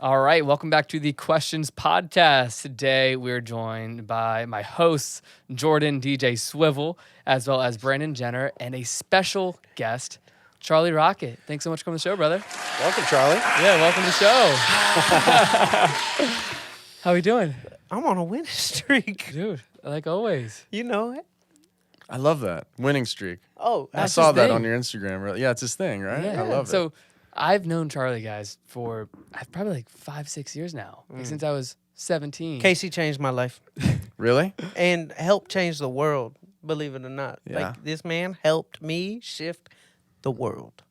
All right, welcome back to the Questions Podcast. Today we're joined by my hosts, Jordan DJ Swivel, as well as Brandon Jenner, and a special guest, Charlie Rocket. Thanks so much for coming to the show, brother. Welcome, Charlie. Yeah, welcome to the show. How we doing? I'm on a winning streak. Dude, like always. You know it. I love that. Winning streak. Oh, I That's saw his that thing. on your Instagram. Yeah, it's his thing, right? Yeah. I love So it. I've known Charlie, guys, for probably like 5-6 years now, like since I was 17. Casey changed my life Really? and helped change the world, believe it or not. Yeah. Like, this man helped me shift the world.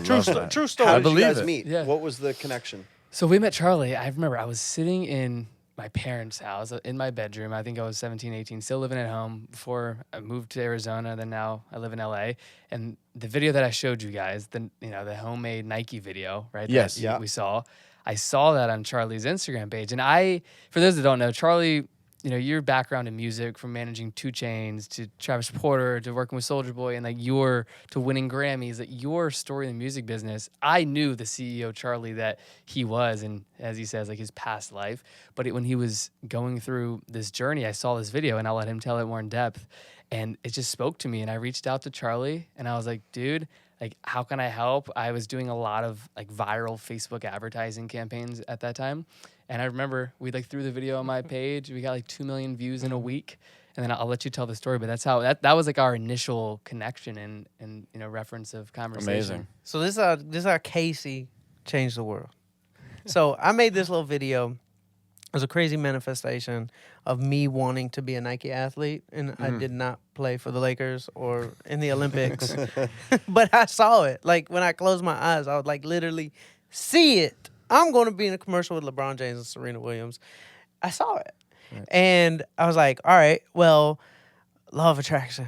True story. I How did you believe guys it. meet? Yeah. What was the connection? So we met Charlie. I remember I was sitting in my parents' house in my bedroom. I think I was 17, 18, still living at home before I moved to Arizona. Then now I live in LA. And the video that I showed you guys, the homemade Nike video, right? Yes. that Yeah. we saw. I saw that on Charlie's Instagram page. And for those that don't know, Charlie, your background in music, from managing 2 Chainz to Travis Porter to working with Soulja Boy and to winning Grammys, that your story in the music business, I knew the CEO Charlie that he was, and as he says, like his past life. But when he was going through this journey, I saw this video, and I'll let him tell it more in depth. And it just spoke to me, and I reached out to Charlie, and I was like, dude, like, how can I help? I was doing a lot of like viral Facebook advertising campaigns at that time. And I remember we threw the video on my page. We got like 2 million views in a week. And then I'll let you tell the story. But that's how that was like our initial connection and reference of conversation. Amazing. So this is how Casey changed the world. So I made this little video. It was a crazy manifestation of me wanting to be a Nike athlete. And I did not play for the Lakers or in the Olympics. But I saw it. Like, when I closed my eyes, I would like literally see it. I'm going to be in a commercial with LeBron James and Serena Williams. I saw it. Right. And I was like, all right, well, law of attraction.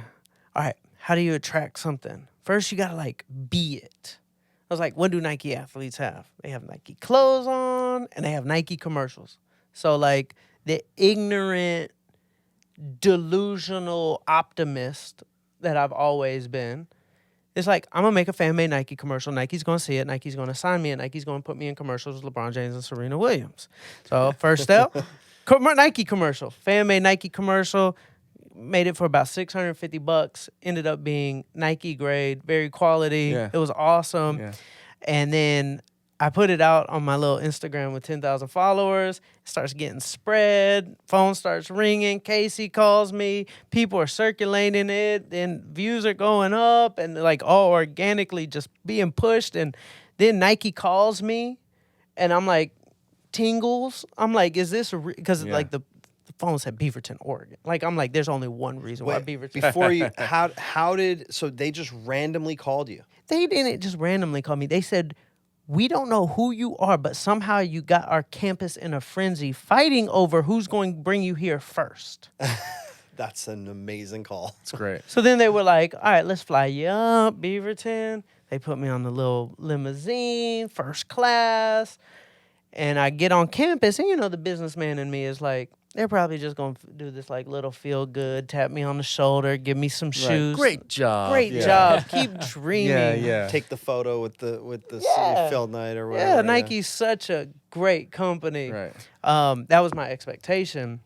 All right, how do you attract something? First, you got to like be it. I was like, what do Nike athletes have? They have Nike clothes on and they have Nike commercials. So like the ignorant, delusional optimist that I've always been, it's like, I'm going to make a fan-made Nike commercial. Nike's going to see it. Nike's going to sign me, and Nike's going to put me in commercials with LeBron James and Serena Williams. So first step, Nike commercial. Fan-made Nike commercial. Made it for about $650. Ended up being Nike grade, very quality. Yeah. It was awesome. Yeah. And then I put it out on my little Instagram with 10,000 followers. It starts getting spread. Phone starts ringing. Casey calls me. People are circulating it. Then views are going up and like all organically just being pushed. And then Nike calls me and I'm like, tingles. I'm like, is this because like the phone said Beaverton, Oregon. Like, I'm like, there's only one reason why Beaverton. Before you, so they just randomly called you? They didn't just randomly call me. They said, we don't know who you are, but somehow you got our campus in a frenzy fighting over who's going to bring you here first. That's an amazing call. It's great. So then they were like, all right, let's fly you up, Beaverton. They put me on the little limousine, first class. And I get on campus, and the businessman in me is like, they're probably just going to do this like little feel good, tap me on the shoulder, give me some shoes. Great job. Great job. Keep dreaming. Yeah. Take the photo with the Yeah. field night or whatever. Yeah, Nike's such a great company. Right. That was my expectation.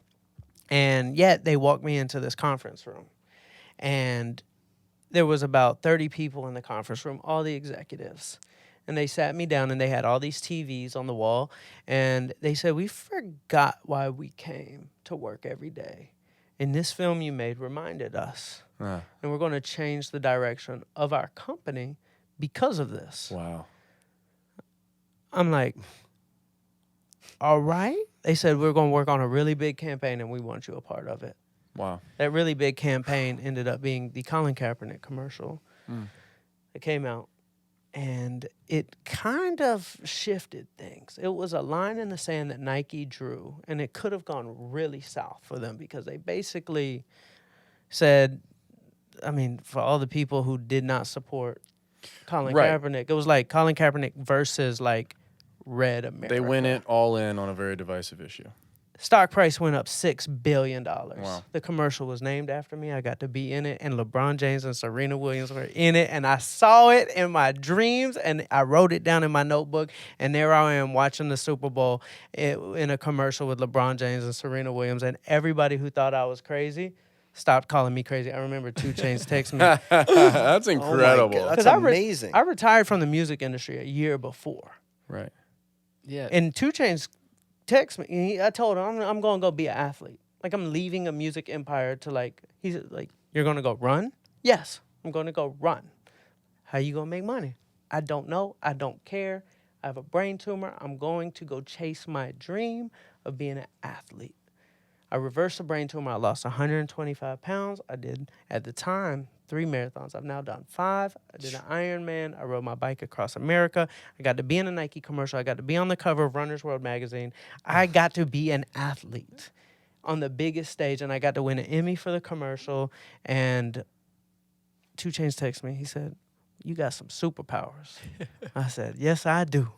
And yet they walked me into this conference room. And there was about 30 people in the conference room, all the executives. And they sat me down and they had all these TVs on the wall. And they said, we forgot why we came to work every day. And this film you made reminded us. And we're going to change the direction of our company because of this. Wow. I'm like, all right. They said, we're going to work on a really big campaign and we want you a part of it. Wow. That really big campaign ended up being the Colin Kaepernick commercial. It came out. And it kind of shifted things. It was a line in the sand that Nike drew, and it could have gone really south for them because they basically said, for all the people who did not support Colin Kaepernick, it was like Colin Kaepernick versus like Red America. They went it all in on a very divisive issue. Stock price went up $6 billion. Wow. The commercial was named after me. I got to be in it, and LeBron James and Serena Williams were in it, and I saw it in my dreams, and I wrote it down in my notebook, and there I am watching the Super Bowl in a commercial with LeBron James and Serena Williams, and everybody who thought I was crazy stopped calling me crazy. I remember 2 Chainz text me. That's Oh my incredible. God, that's 'Cause amazing. I retired from the music industry a year before. Right. Yeah. And 2 Chainz text me. I told him I'm going to go be an athlete. Like, I'm leaving a music empire to, like, he's like, you're going to go run? Yes, I'm going to go run. How you going to make money? I don't know. I don't care. I have a brain tumor. I'm going to go chase my dream of being an athlete. I reversed the brain tumor. I lost 125 pounds. I did, at the time, 3 marathons. I've now done 5. I did an Ironman. I rode my bike across America. I got to be in a Nike commercial. I got to be on the cover of Runner's World magazine. I got to be an athlete on the biggest stage, and I got to win an Emmy for the commercial. And 2 Chainz texted me. He said, you got some superpowers. I said, yes, I do.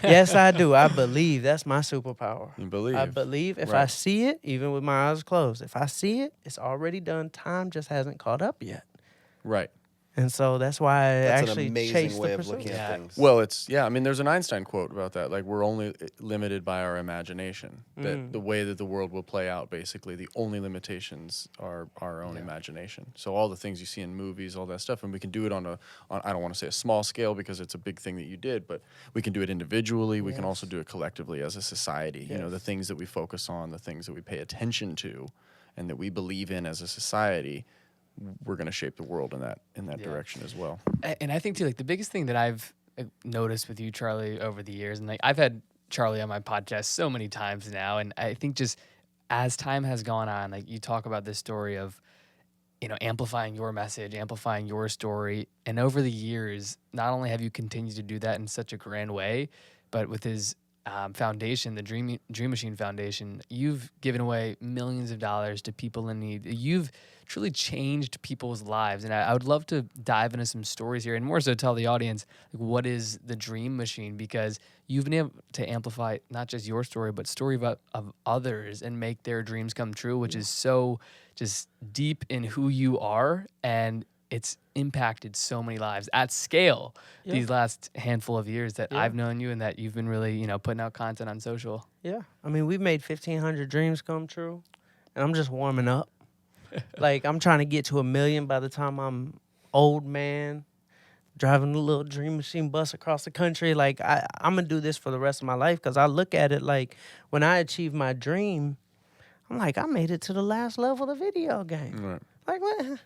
Yes, I do. I believe that's my superpower. You believe. I believe if I Right. see it, even with my eyes closed, if I see it, it's already done. Time just hasn't caught up yet. Right. And so that's why I That's an actually amazing chased way the of pursuit. looking Yeah. at things. Well, I mean, there's an Einstein quote about that. Like, we're only limited by our imagination. That the way that the world will play out, basically, the only limitations are our own imagination. So all the things you see in movies, all that stuff, and we can do it on I don't want to say a small scale because it's a big thing that you did, but we can do it individually. We can also do it collectively as a society. You know, the things that we focus on, the things that we pay attention to, and that we believe in as a society, we're going to shape the world in that direction as well. And I think too, like the biggest thing that I've noticed with you, Charlie, over the years, and like I've had Charlie on my podcast so many times now, and I think just as time has gone on, like you talk about this story of, you know, amplifying your message, amplifying your story, and over the years, not only have you continued to do that in such a grand way, but with his foundation, the Dream Machine Foundation, you've given away millions of dollars to people in need. You've truly changed people's lives, and I would love to dive into some stories here, and more so tell the audience like what is the Dream Machine, because you've been able to amplify not just your story, but story of others and make their dreams come true, which is so just deep in who you are, and it's impacted so many lives at scale these last handful of years that I've known you, and that you've been really, you know, putting out content on social. Yeah. I mean, we've made 1,500 dreams come true, and I'm just warming up. Like, I'm trying to get to 1 million by the time I'm old man, driving a little Dream Machine bus across the country. Like, I'm going to do this for the rest of my life, because I look at it like when I achieve my dream, I'm like, I made it to the last level of the video game. Right. Like, what?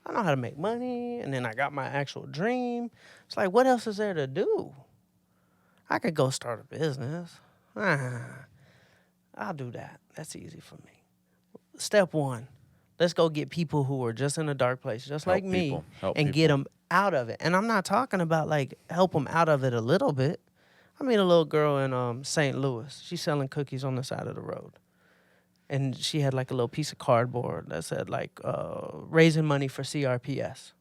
I know how to make money, and then I got my actual dream. It's like, what else is there to do? I could go start a business. I'll do that. That's easy for me. Step 1, let's go get people who are just in a dark place, just Help like me, people. Help and people. get them out of it. And I'm not talking about, like, help them out of it a little bit. I meet a little girl in St. Louis. She's selling cookies on the side of the road. And she had like a little piece of cardboard that said like raising money for CRPS.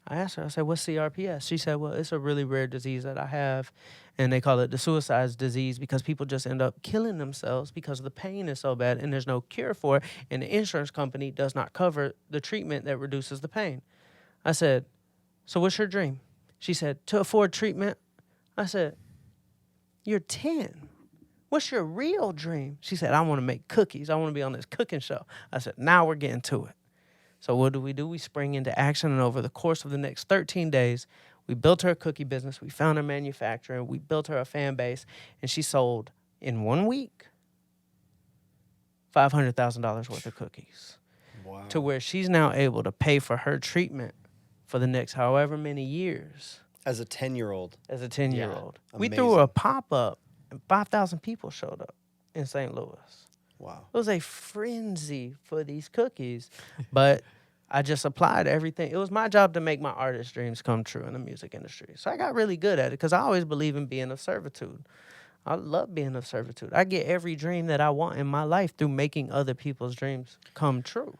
I asked her, I said, what's CRPS? She said, well, it's a really rare disease that I have, and they call it the suicide disease because people just end up killing themselves because the pain is so bad and there's no cure for it, and the insurance company does not cover the treatment that reduces the pain. I said, so what's your dream? She said, to afford treatment. I said, you're 10. What's your real dream? She said, I want to make cookies. I want to be on this cooking show. I said, now we're getting to it. So what do? We spring into action, and over the course of the next 13 days, we built her a cookie business. We found a manufacturer. We built her a fan base, and she sold in 1 week $500,000 worth of cookies. Wow. To where she's now able to pay for her treatment for the next however many years As a 10-year-old. as a 10-year-old. Yeah. We threw Amazing. a pop-up, and 5,000 people showed up in St. Louis. Wow. It was a frenzy for these cookies, but I just applied everything. It was my job to make my artist dreams come true in the music industry. So I got really good at it because I always believe in being of servitude. I love being of servitude. I get every dream that I want in my life through making other people's dreams come true.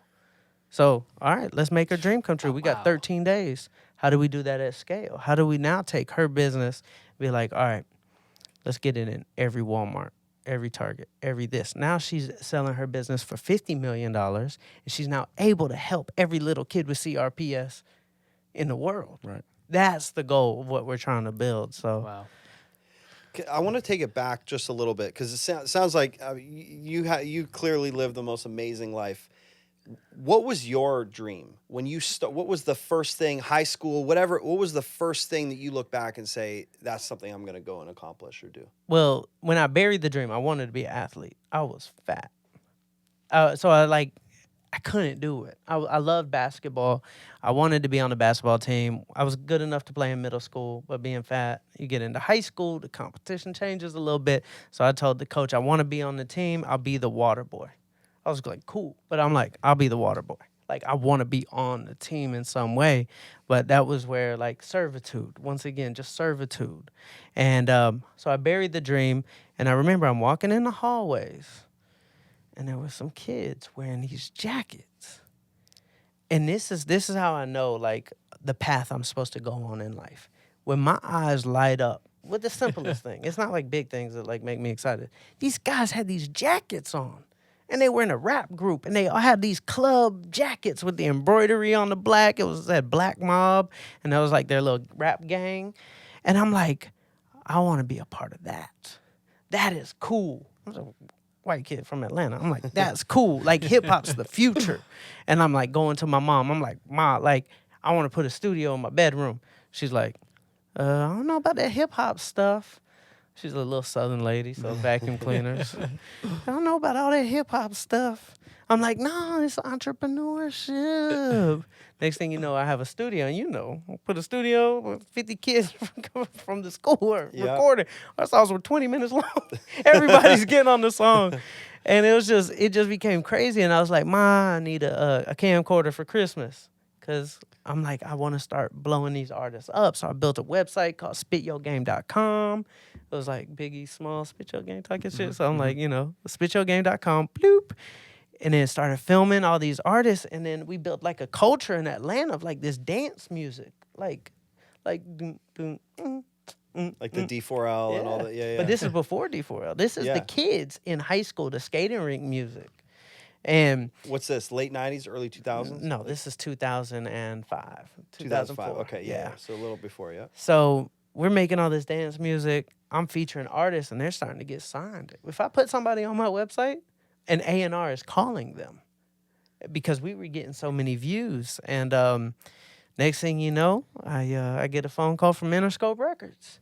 So, all right, let's make her dream come true. We got Wow. 13 days. How do we do that at scale? How do we now take her business and be like, all right, let's get it in every Walmart, every Target, every this. Now she's selling her business for $50 million, and she's now able to help every little kid with CRPS in the world. Right. That's the goal of what we're trying to build. So Wow. I want to take it back just a little bit because it sounds like you clearly live the most amazing life. What was your dream when you what was the first thing, high school, whatever? What was the first thing that you look back and say, that's something I'm going to go and accomplish or do? Well, when I buried the dream, I wanted to be an athlete. I was fat. So I couldn't do it. I loved basketball. I wanted to be on the basketball team. I was good enough to play in middle school, but being fat, you get into high school, the competition changes a little bit. So I told the coach, I want to be on the team. I'll be the water boy. I was like, cool. But I'm like, I'll be the water boy. Like, I want to be on the team in some way. But that was where, like, servitude, once again, just servitude. And so I buried the dream. And I remember I'm walking in the hallways, and there were some kids wearing these jackets. And this is how I know, like, the path I'm supposed to go on in life. When my eyes light up with the simplest thing. It's not like big things that, like, make me excited. These guys had these jackets on. And they were in a rap group, and they all had these club jackets with the embroidery on the black. It was that Black Mob, and that was like their little rap gang. And I'm like, I want to be a part of that. That is cool. I was a white kid from Atlanta. I'm like, that's cool. Like, hip-hop's the future. And I'm like going to my mom. I'm like, Ma, like, I want to put a studio in my bedroom. She's like, I don't know about that hip-hop stuff. She's a little Southern lady, so vacuum cleaners. I don't know about all that hip-hop stuff. I'm like, no, it's entrepreneurship. Next thing you know, I have a studio, and put a studio with 50 kids from the school recording. Our songs were 20 minutes long. Everybody's getting on the song. And it just became crazy. And I was like, Ma, I need a camcorder for Christmas. Because I'm like, I want to start blowing these artists up. So I built a website called spityourgame.com. It was like Biggie Small, Spit Your Game talking shit. So I'm like, spityourgame.com, bloop. And then started filming all these artists. And then we built like a culture in Atlanta of like this dance music. Like doom, doom, Like the D4L and all that. Yeah. But this is before D4L. This is the kids in high school, the skating rink music. And what's this? Late 90s, early 2000s? No, this is 2005. 2005. Okay, yeah. So a little before, yeah. So we're making all this dance music. I'm featuring artists, and they're starting to get signed. If I put somebody on my website, an A&R is calling them because we were getting so many views. And next thing you know, I get a phone call from Interscope Records.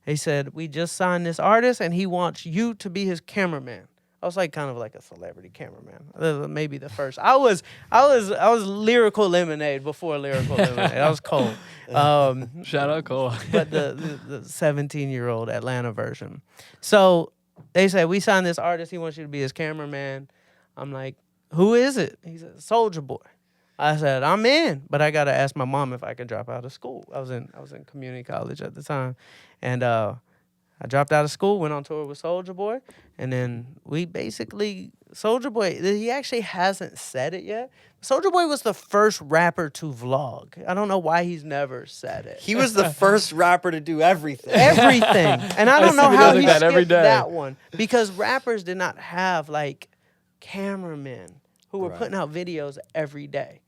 He said, we just signed this artist, and he wants you to be his cameraman. I was like kind of like a celebrity cameraman. Maybe the first. I was Lyrical Lemonade before Lyrical Lemonade. I was Cole. Shout out Cole. But the 17-year-old Atlanta version. So they said, we signed this artist. He wants you to be his cameraman. I'm like, who is it? He said, Soulja Boy. I said, I'm in, but I got to ask my mom if I could drop out of school. I was in community college at the time. And I dropped out of school, went on tour with Soulja Boy, and then we basically, Soulja Boy, he actually hasn't said it yet. Soulja Boy was the first rapper to vlog. I don't know why he's never said it. He was the first rapper to do everything. Everything. And I don't know how he that every skipped day. that one. Because rappers did not have, like, cameramen who were putting out videos every day.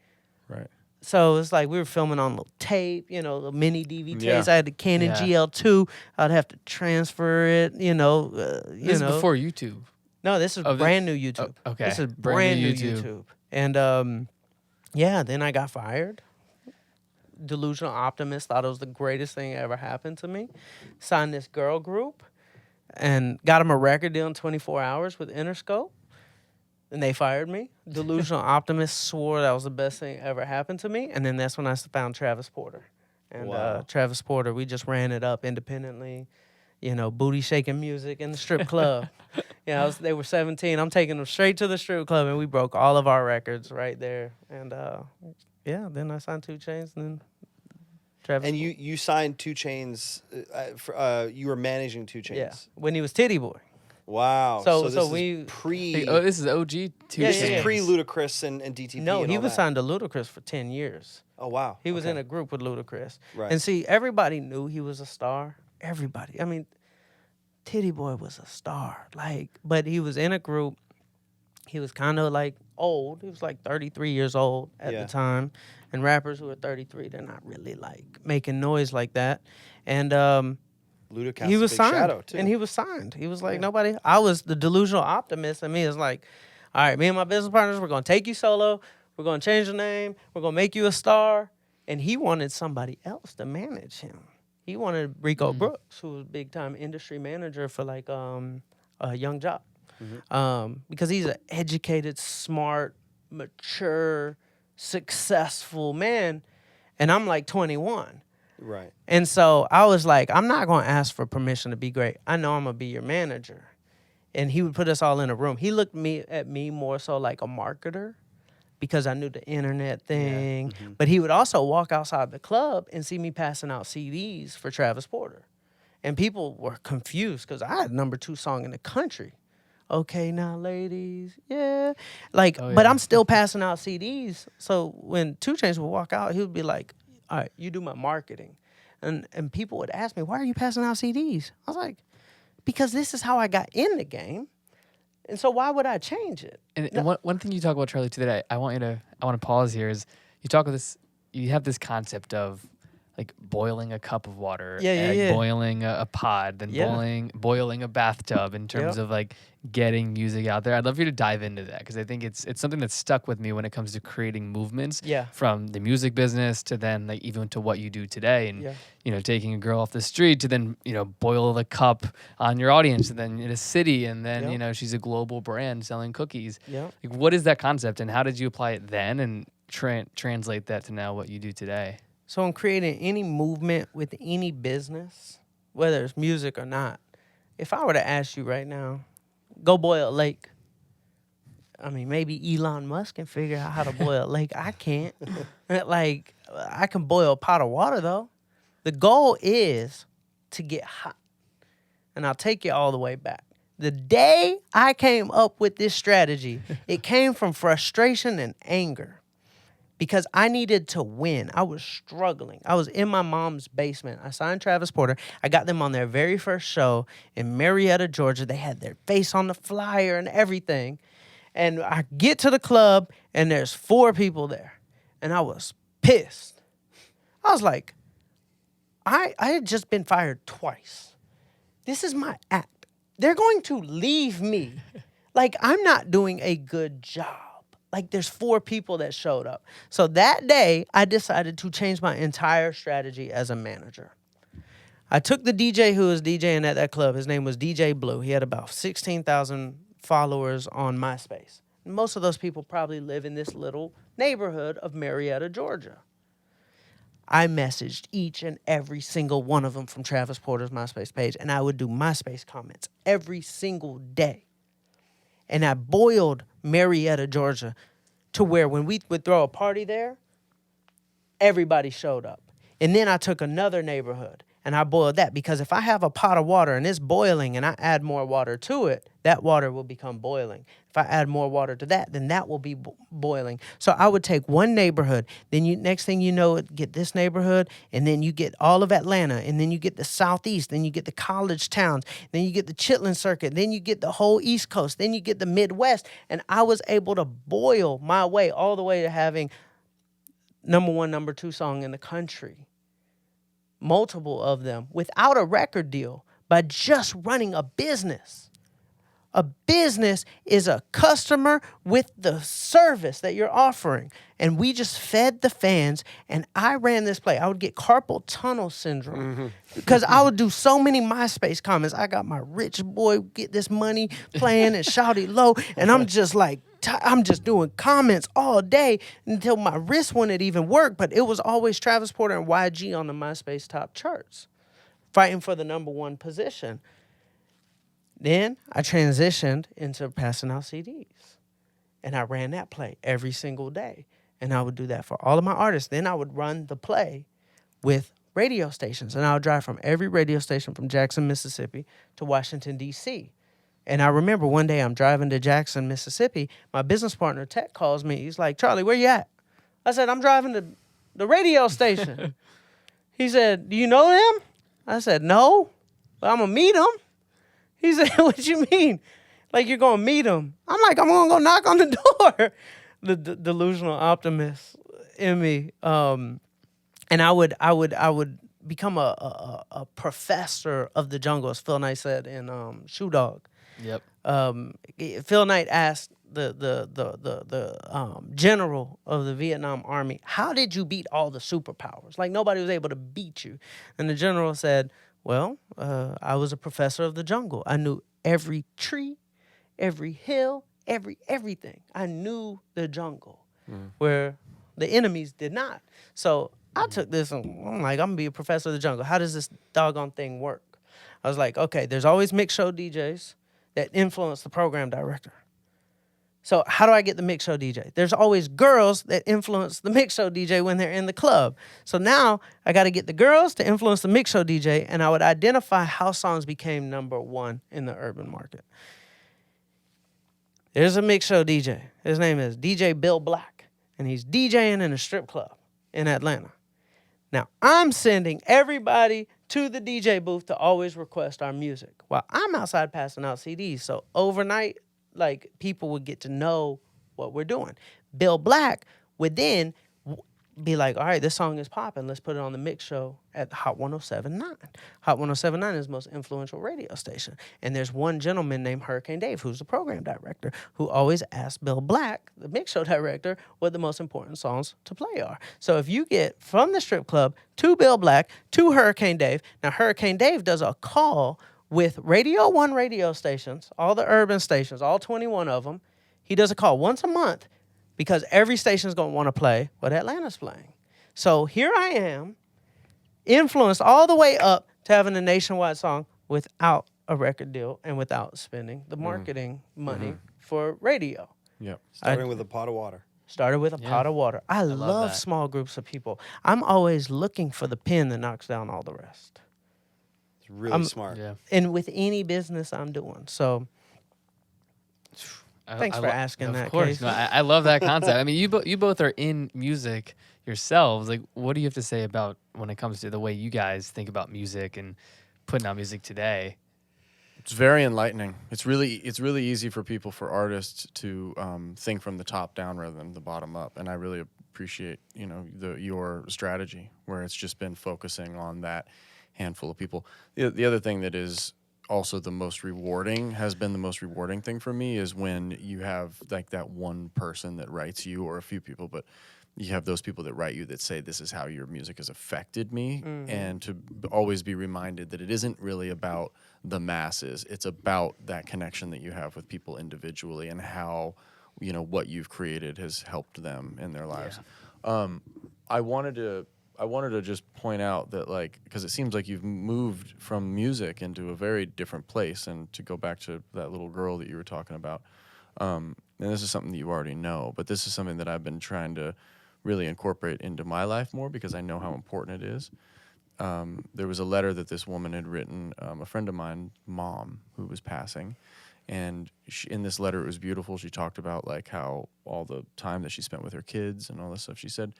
Right. So it's like we were filming on little tape, the mini DV tapes. Yeah. I had the Canon GL2. I'd have to transfer it, This is before YouTube. No, this is brand new YouTube. Okay. This is brand new YouTube. And then I got fired. Delusional optimist, thought it was the greatest thing that ever happened to me. Signed this girl group and got him a record deal in 24 hours with Interscope. And they fired me. Delusional optimist swore that was the best thing that ever happened to me. And then that's when I found Travis Porter. And Travis Porter, we just ran it up independently. Booty shaking music in the strip club. They were 17. I'm taking them straight to the strip club, and we broke all of our records right there. And then I signed 2 Chainz, and then Travis. And you signed 2 Chainz. You were managing 2 Chainz. Yeah, when he was Titty Boy. Wow. So this is pre. This is OG. This is pre Ludacris and DTP. No, and he all was that. signed to Ludacris for 10 years. Oh wow. He was in a group with Ludacris. Right. And see, everybody knew he was a star. Everybody. I mean, Titty Boy was a star. Like, but he was in a group. He was kind of like old. He was like 33 years old at the time. And rappers who are 33, they're not really like making noise like that. And Ludacris, he was Big signed. Shadow, too. And he was signed. He was like, nobody. I was the delusional optimist. And me is like, all right, me and my business partners, we're going to take you solo. We're going to change the name. We're going to make you a star. And he wanted somebody else to manage him. He wanted Rico Brooks, who was a big-time industry manager for like Young Jock. Because he's an educated, smart, mature, successful man. And I'm like 21. Right. And so I was like, I'm not going to ask for permission to be great. I know I'm going to be your manager. And he would put us all in a room. He looked at me more so like a marketer because I knew the internet thing. But he would also walk outside the club and see me passing out CDs for Travis Porter. And people were confused because I had #2 song in the country. Okay, now, ladies, like, but I'm still passing out CDs. So when 2 Chainz would walk out, he would be like, all right, you do my marketing. And people would ask me, why are you passing out CDs? I was like, because this is how I got in the game. And so why would I change it? And one thing you talk about, Charlie, too, that I want to pause here is you talk about this, you have this concept of like boiling a cup of water, boiling a pod, then boiling a bathtub in terms of like getting music out there. I'd love for you to dive into that because I think it's something that's stuck with me when it comes to creating movements from the music business to then like even to what you do today and you know taking a girl off the street to then you know boil the cup on your audience and then in a city and then you know she's a global brand selling cookies. Like what is that concept and how did you apply it then and translate that to now what you do today? So I'm creating any movement with any business, whether it's music or not. If I were to ask you right now, go boil a lake. I mean, maybe Elon Musk can figure out how to boil a lake. I can't. Like, I can boil a pot of water, though. The goal is to get hot. And I'll take you all the way back. The day I came up with this strategy, it came from frustration and anger. Because I needed to win. I was struggling. I was in my mom's basement. I signed Travis Porter. I got them on their very first show in Marietta, Georgia. They had their face on the flyer and everything. And I get to the club, and there's 4 people there. And I was pissed. I was like, I had just been fired twice. This is my act. They're going to leave me. Like, I'm not doing a good job. Like, there's 4 people that showed up. So that day, I decided to change my entire strategy as a manager. I took the DJ who was DJing at that club. His name was DJ Blue. He had about 16,000 followers on MySpace. And most of those people probably live in this little neighborhood of Marietta, Georgia. I messaged each and every single one of them from Travis Porter's MySpace page, and I would do MySpace comments every single day. And I boiled Marietta, Georgia, to where when we would throw a party there, everybody showed up. And then I took another neighborhood and I boiled that because if I have a pot of water and it's boiling and I add more water to it, that water will become boiling. If I add more water to that, then that will be boiling. So I would take one neighborhood, then next thing you know, get this neighborhood, and then you get all of Atlanta, and then you get the Southeast, then you get the college towns, then you get the Chitlin Circuit, then you get the whole East Coast, then you get the Midwest, and I was able to boil my way all the way to having #1, #2 song in the country. Multiple of them without a record deal, by just running a business. A business is a customer with the service that you're offering. And we just fed the fans, and I ran this play. I would get carpal tunnel syndrome because I would do so many MySpace comments. I got my rich boy, get this money playing and shouty low, and I'm just like, I'm just doing comments all day until my wrist wouldn't even work. But it was always Travis Porter and YG on the MySpace top charts, fighting for the #1 position. Then I transitioned into passing out CDs. And I ran that play every single day. And I would do that for all of my artists. Then I would run the play with radio stations. And I would drive from every radio station from Jackson, Mississippi to Washington, D.C. And I remember one day I'm driving to Jackson, Mississippi. My business partner, Tech, calls me. He's like, Charlie, where you at? I said, I'm driving to the radio station. He said, do you know them? I said, no, but I'm going to meet them. He said, what you mean? Like you're going to meet him? I'm like, I'm going to go knock on the door. The delusional optimist in me. And I would become a professor of the jungle, as Phil Knight said in Shoe Dog. Yep. Phil Knight asked the general of the Vietnam Army, how did you beat all the superpowers? Like nobody was able to beat you. And the general said, well, I was a professor of the jungle. I knew every tree, every hill, everything. I knew the jungle where the enemies did not. So I took this and I'm like, I'm gonna be a professor of the jungle. How does this doggone thing work? I was like, okay, there's always mix show DJs that influence the program director. So how do I get the mix show DJ? There's always girls that influence the mix show DJ when they're in the club. So now I got to get the girls to influence the mix show DJ, and I would identify how songs became number one in the urban market. There's a mix show DJ. His name is DJ Bill Black, and he's DJing in a strip club in Atlanta. Now, I'm sending everybody to the DJ booth to always request our music while I'm outside passing out CDs. So overnight, like, people would get to know what we're doing. Bill Black would then be like, all right, this song is popping. Let's put it on the mix show at Hot 107.9. Hot 107.9 is the most influential radio station. And there's one gentleman named Hurricane Dave, who's the program director, who always asks Bill Black, the mix show director, what the most important songs to play are. So if you get from the strip club to Bill Black to Hurricane Dave, now Hurricane Dave does a call with Radio 1 radio stations, all the urban stations, all 21 of them. He does a call once a month because every station is going to want to play what Atlanta's playing. So here I am, influenced all the way up to having a nationwide song without a record deal and without spending the marketing money for radio. Yep. Starting with a pot of water. Started with a pot of water. I love that. small groups of people. I'm always looking for the pin that knocks down all the rest. It's really smart. Yeah. And with any business I'm doing. So thanks for asking that, Of course. Casey. No, I love that concept. I mean, you both are in music yourselves. Like, what do you have to say about when it comes to the way you guys think about music and putting out music today? It's very enlightening. It's really easy for people, for artists, to think from the top down rather than the bottom up. And I really appreciate, your strategy where it's just been focusing on that handful of people. The other thing that is also the most rewarding, has been the most rewarding thing for me, is when you have like that one person that writes you, or a few people, but you have those people that write you that say, this is how your music has affected me. And to always be reminded that it isn't really about the masses. It's about that connection that you have with people individually and how, what you've created has helped them in their lives. Yeah. I wanted to just point out that, like, because it seems like you've moved from music into a very different place, and to go back to that little girl that you were talking about, and this is something that you already know, but this is something that I've been trying to really incorporate into my life more because I know how important it is. There was a letter that this woman had written, a friend of mine, mom, who was passing, and in this letter, it was beautiful. She talked about like how all the time that she spent with her kids and all this stuff. She said,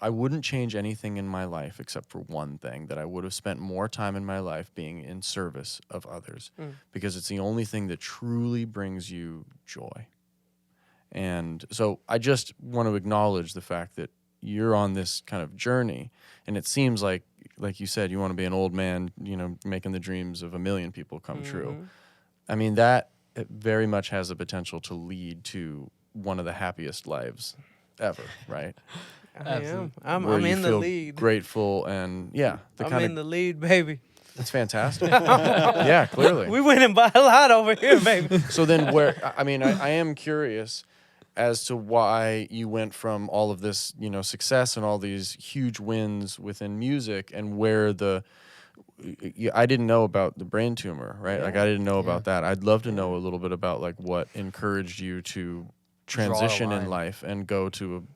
I wouldn't change anything in my life except for one thing, that I would have spent more time in my life being in service of others, because it's the only thing that truly brings you joy. And so I just want to acknowledge the fact that you're on this kind of journey, and it seems like you said, you want to be an old man, making the dreams of a million people come true. I mean, that it very much has the potential to lead to one of the happiest lives ever, right? I am. I'm Where you in the feel lead. Grateful, and I'm in the lead, baby. That's fantastic. Yeah, clearly. We winning by a lot over here, baby. So then I am curious as to why you went from all of this, success and all these huge wins within music, and where I didn't know about the brain tumor, right? Yeah. Like, I didn't know about that. I'd love to know a little bit about like what encouraged you to transition in life and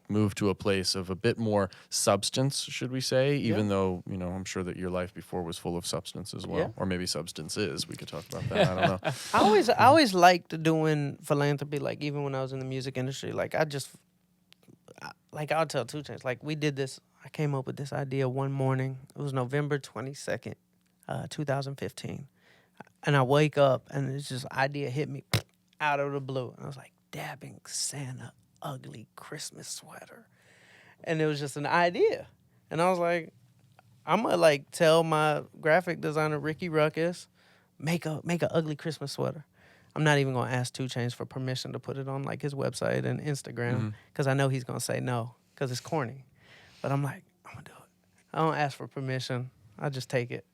move to a place of a bit more substance, should we say, even though, I'm sure that your life before was full of substance as well, or maybe substances. We could talk about that. I don't know. I always liked doing philanthropy, like even when I was in the music industry. Like I'll tell 2 Chainz, like we did this, I came up with this idea one morning. It was November 22nd. 2015. And I wake up and it's just idea hit me out of the blue. And I was like, dabbing Santa ugly Christmas sweater. And it was just an idea. And I was like, I'm gonna like tell my graphic designer Ricky Ruckus, make a ugly Christmas sweater. I'm not even gonna ask 2 Chainz for permission to put it on like his website and Instagram because I know he's gonna say no because it's corny. But I'm like, I'm gonna do it. I don't ask for permission. I just take it.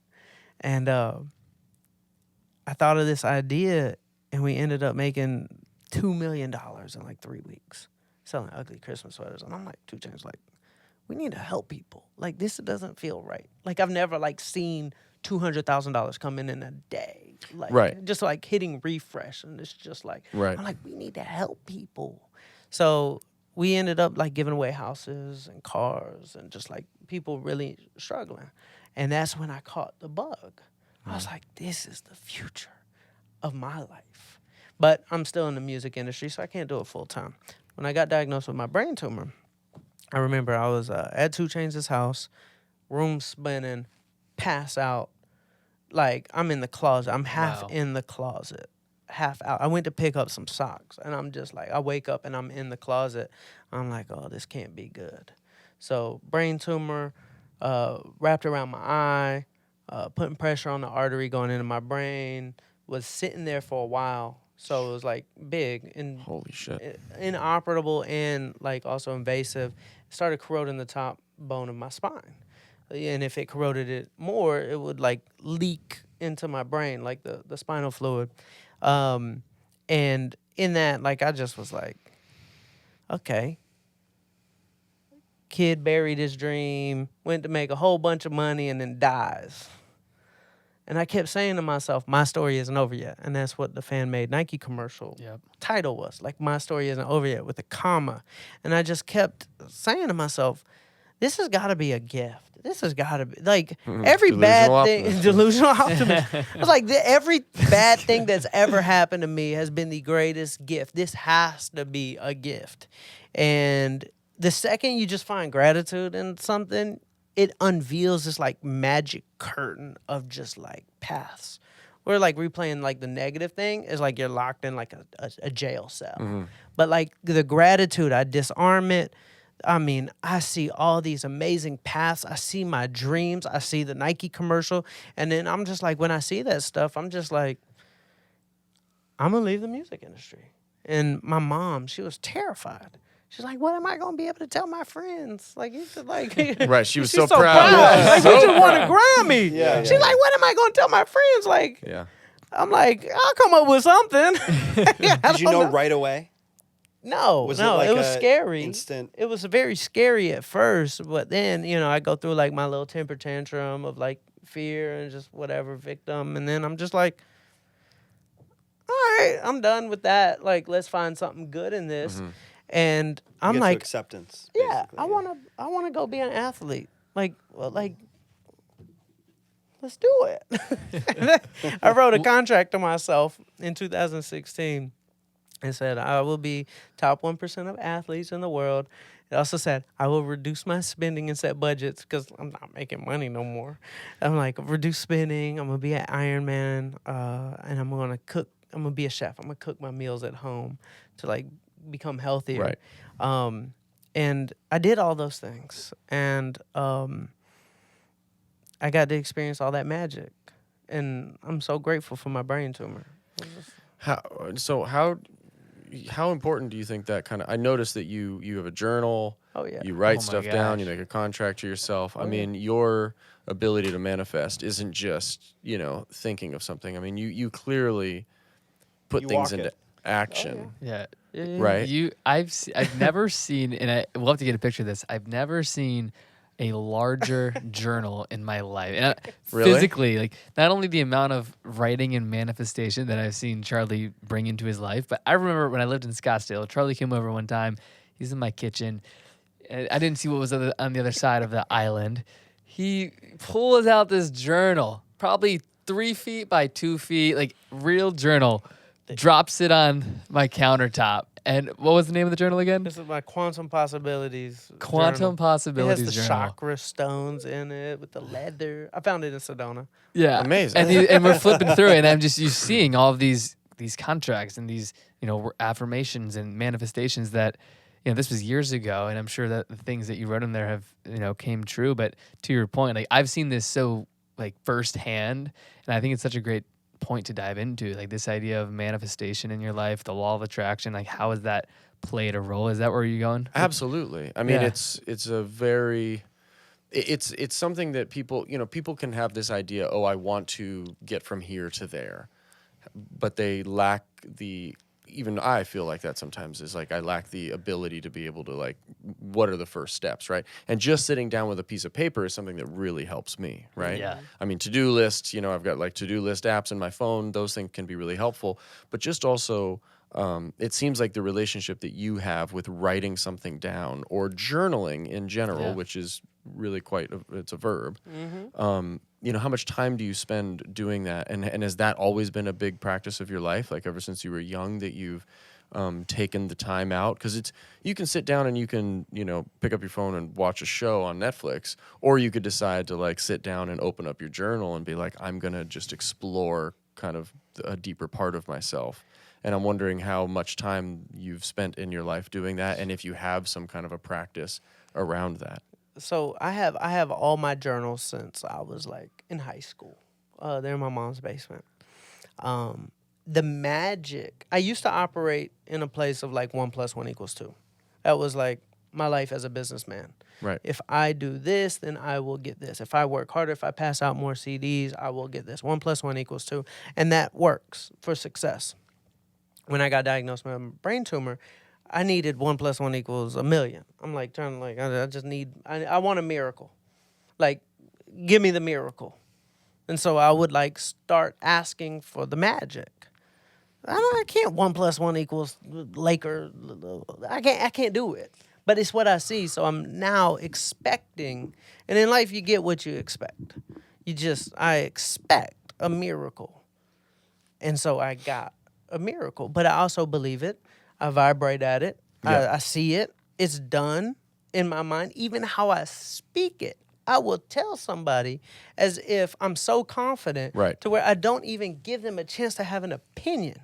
And I thought of this idea, and we ended up making $2 million in like 3 weeks selling ugly Christmas sweaters. And I'm like, 2 Chainz, like, we need to help people. Like, this doesn't feel right. Like, I've never like seen $200,000 come in a day. Like, Right. just like hitting refresh, and it's just like, Right. I'm like, we need to help people. So we ended up like giving away houses and cars and just like people really struggling. And that's when I caught the bug. I was like, this is the future of my life. But I'm still in the music industry, so I can't do it full time. When I got diagnosed with my brain tumor, I remember I was at 2 Chainz' house, room spinning, pass out. Like, I'm in the closet. I'm half in the closet, half out. I went to pick up some socks, and I'm just like, I wake up, and I'm in the closet. I'm like, oh, this can't be good. So brain tumor wrapped around my eye, putting pressure on the artery going into my brain, was sitting there for a while. So it was like big and Holy shit. inoperable and like also invasive. It started corroding the top bone of my spine. And if it corroded it more, it would like leak into my brain, like the spinal fluid. And in that, like, I just was like, okay. Kid buried his dream, went to make a whole bunch of money, and then dies. And I kept saying to myself, my story isn't over yet. And that's what the fan-made Nike commercial title was. Like, my story isn't over yet, with a comma. And I just kept saying to myself, this has got to be a gift. This has got to be, like, every bad thing, delusional optimist. I was like, every bad thing that's ever happened to me has been the greatest gift. This has to be a gift. And the second you just find gratitude in something, it unveils this like magic curtain of just like paths. Where like replaying like the negative thing is like you're locked in like a jail cell. But like the gratitude, I disarm it. I mean, I see all these amazing paths. I see my dreams. I see the Nike commercial. And then I'm just like, when I see that stuff, I'm just like, I'm going to leave the music industry. And my mom, she was terrified. She's like, what am I going to be able to tell my friends? Like, you should like... Right, she was she's so proud. Like, we just won a Grammy. Yeah, She's like, what am I going to tell my friends? Like, Yeah. I'm like, I'll come up with something. Did you know right away? No, Was no, it like it was a scary. instant? It was very scary at first, but then, you know, I go through like my little temper tantrum of like fear and just whatever victim. And then I'm just like, all right, I'm done with that. Like, let's find something good in this. And I'm Get to like, acceptance. yeah, basically, I wanna go be an athlete. Like, well, like, let's do it. I wrote a contract to myself in 2016 and said I will be top 1% of athletes in the world. It also said I will reduce my spending and set budgets because I'm not making money no more. I'm like, reduce spending. I'm gonna be at Ironman, and I'm gonna cook. I'm gonna be a chef. I'm gonna cook my meals at home to like become healthier. Right. And I did all those things, and I got to experience all that magic, and I'm so grateful for my brain tumor. How important do you think that kind of? I noticed that you have a journal. Oh yeah. You write Oh my stuff down. You gosh. make a contract to yourself. I yeah. mean, your ability to manifest isn't just thinking of something. I mean, you clearly put You things walk into it. action. Yeah. Right. I've never seen, and we'll have to get a picture of this. I've never seen a larger journal in my life. And Really? physically, like, not only the amount of writing and manifestation that I've seen Charlie bring into his life, but I remember when I lived in Scottsdale, Charlie came over one time. He's in my kitchen. I didn't see what was on the other side of the island. He pulls out this journal, probably 3 feet by 2 feet, like real journal, drops it on my countertop, And what was the name of the journal again? This is my Quantum Possibilities Quantum journal. It Possibilities has the Journal. chakra stones in it with the leather. I found it in Sedona. Yeah, Amazing. And we're flipping through, and I'm just you seeing all of these contracts and these affirmations and manifestations that this was years ago, and I'm sure that the things that you wrote in there have came true. But to your point, like I've seen this so like firsthand, and I think it's such a great point to dive into, like this idea of manifestation in your life, the law of attraction. Like how has that played a role? Is that where you're going? Absolutely. I mean, Yeah. it's something that people can have this idea, oh, I want to get from here to there, but they lack even I feel like that sometimes is like I lack the ability to be able to like, what are the first steps, right? And just sitting down with a piece of paper is something that really helps me, right? Yeah. I mean, to-do lists, I've got like to-do list apps in my phone. Those things can be really helpful, but just also it seems like the relationship that you have with writing something down or journaling in general, which is really it's a verb. How much time do you spend doing that? And has that always been a big practice of your life? Like ever since you were young that you've taken the time out? Because you can sit down and you can, pick up your phone and watch a show on Netflix, or you could decide to like sit down and open up your journal and be like, I'm going to just explore kind of a deeper part of myself. And I'm wondering how much time you've spent in your life doing that, and if you have some kind of a practice around that. So I have all my journals since I was like in high school. They're in my mom's basement. The magic, I used to operate in a place of like 1 + 1 = 2. That was like my life as a businessman. Right. If I do this, then I will get this. If I work harder, if I pass out more CDs, I will get this. 1 + 1 = 2. And that works for success. When I got diagnosed with a brain tumor, I needed 1 + 1 = 1,000,000. I'm like trying to like, I just need, I want a miracle. Like, give me the miracle. And so I would like start asking for the magic. I can't 1 + 1 = Laker. I can't do it. But it's what I see. So I'm now expecting, and in life you get what you expect. I expect a miracle. And so I got a miracle. But I also believe it. I vibrate at it. Yeah. I see it. It's done in my mind. Even how I speak it, I will tell somebody as if I'm so confident to where I don't even give them a chance to have an opinion.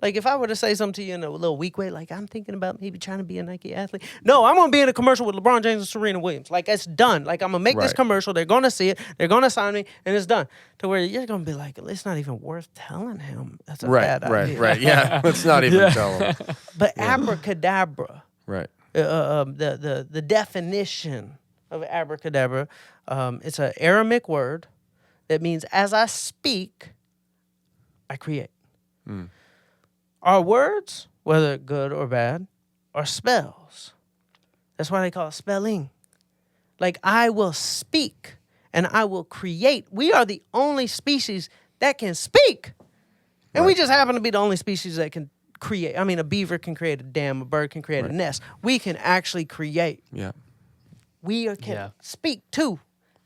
Like if I were to say something to you in a little weak way, like I'm thinking about maybe trying to be a Nike athlete. No, I'm going to be in a commercial with LeBron James and Serena Williams. Like it's done. Like I'm going to make this commercial. They're going to see it. They're going to sign me and it's done. To where you're going to be like, it's not even worth telling him. That's a bad idea. Right. Yeah. Let's not even tell him. But abracadabra. Right. The definition of abracadabra, it's an Aramaic word that means as I speak, I create. Our words, whether good or bad, are spells. That's why they call it spelling. Like I will speak and I will create. We are the only species that can speak. And we just happen to be the only species that can create. I mean, a beaver can create a dam, a bird can create a nest. We can actually create. Yeah. We can speak too.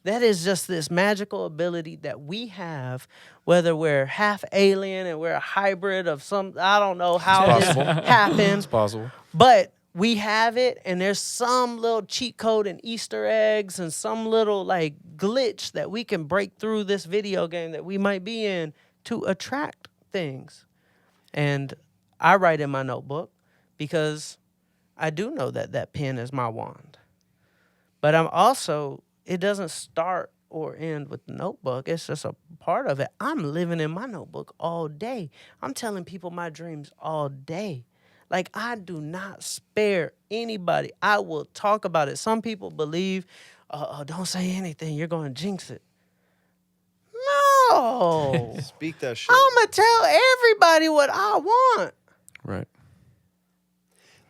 That is just this magical ability that we have, whether we're half alien and we're a hybrid of some, I don't know how this happens. It's possible. But we have it, and there's some little cheat code and Easter eggs and some little like glitch that we can break through this video game that we might be in to attract things. And I write in my notebook because I do know that that pen is my wand. But I'm also, it doesn't start or end with the notebook. It's just a part of it. I'm living in my notebook all day. I'm telling people my dreams all day. Like, I do not spare anybody. I will talk about it. Some people believe, don't say anything. You're going to jinx it. No. Speak that shit. I'm going to tell everybody what I want. Right.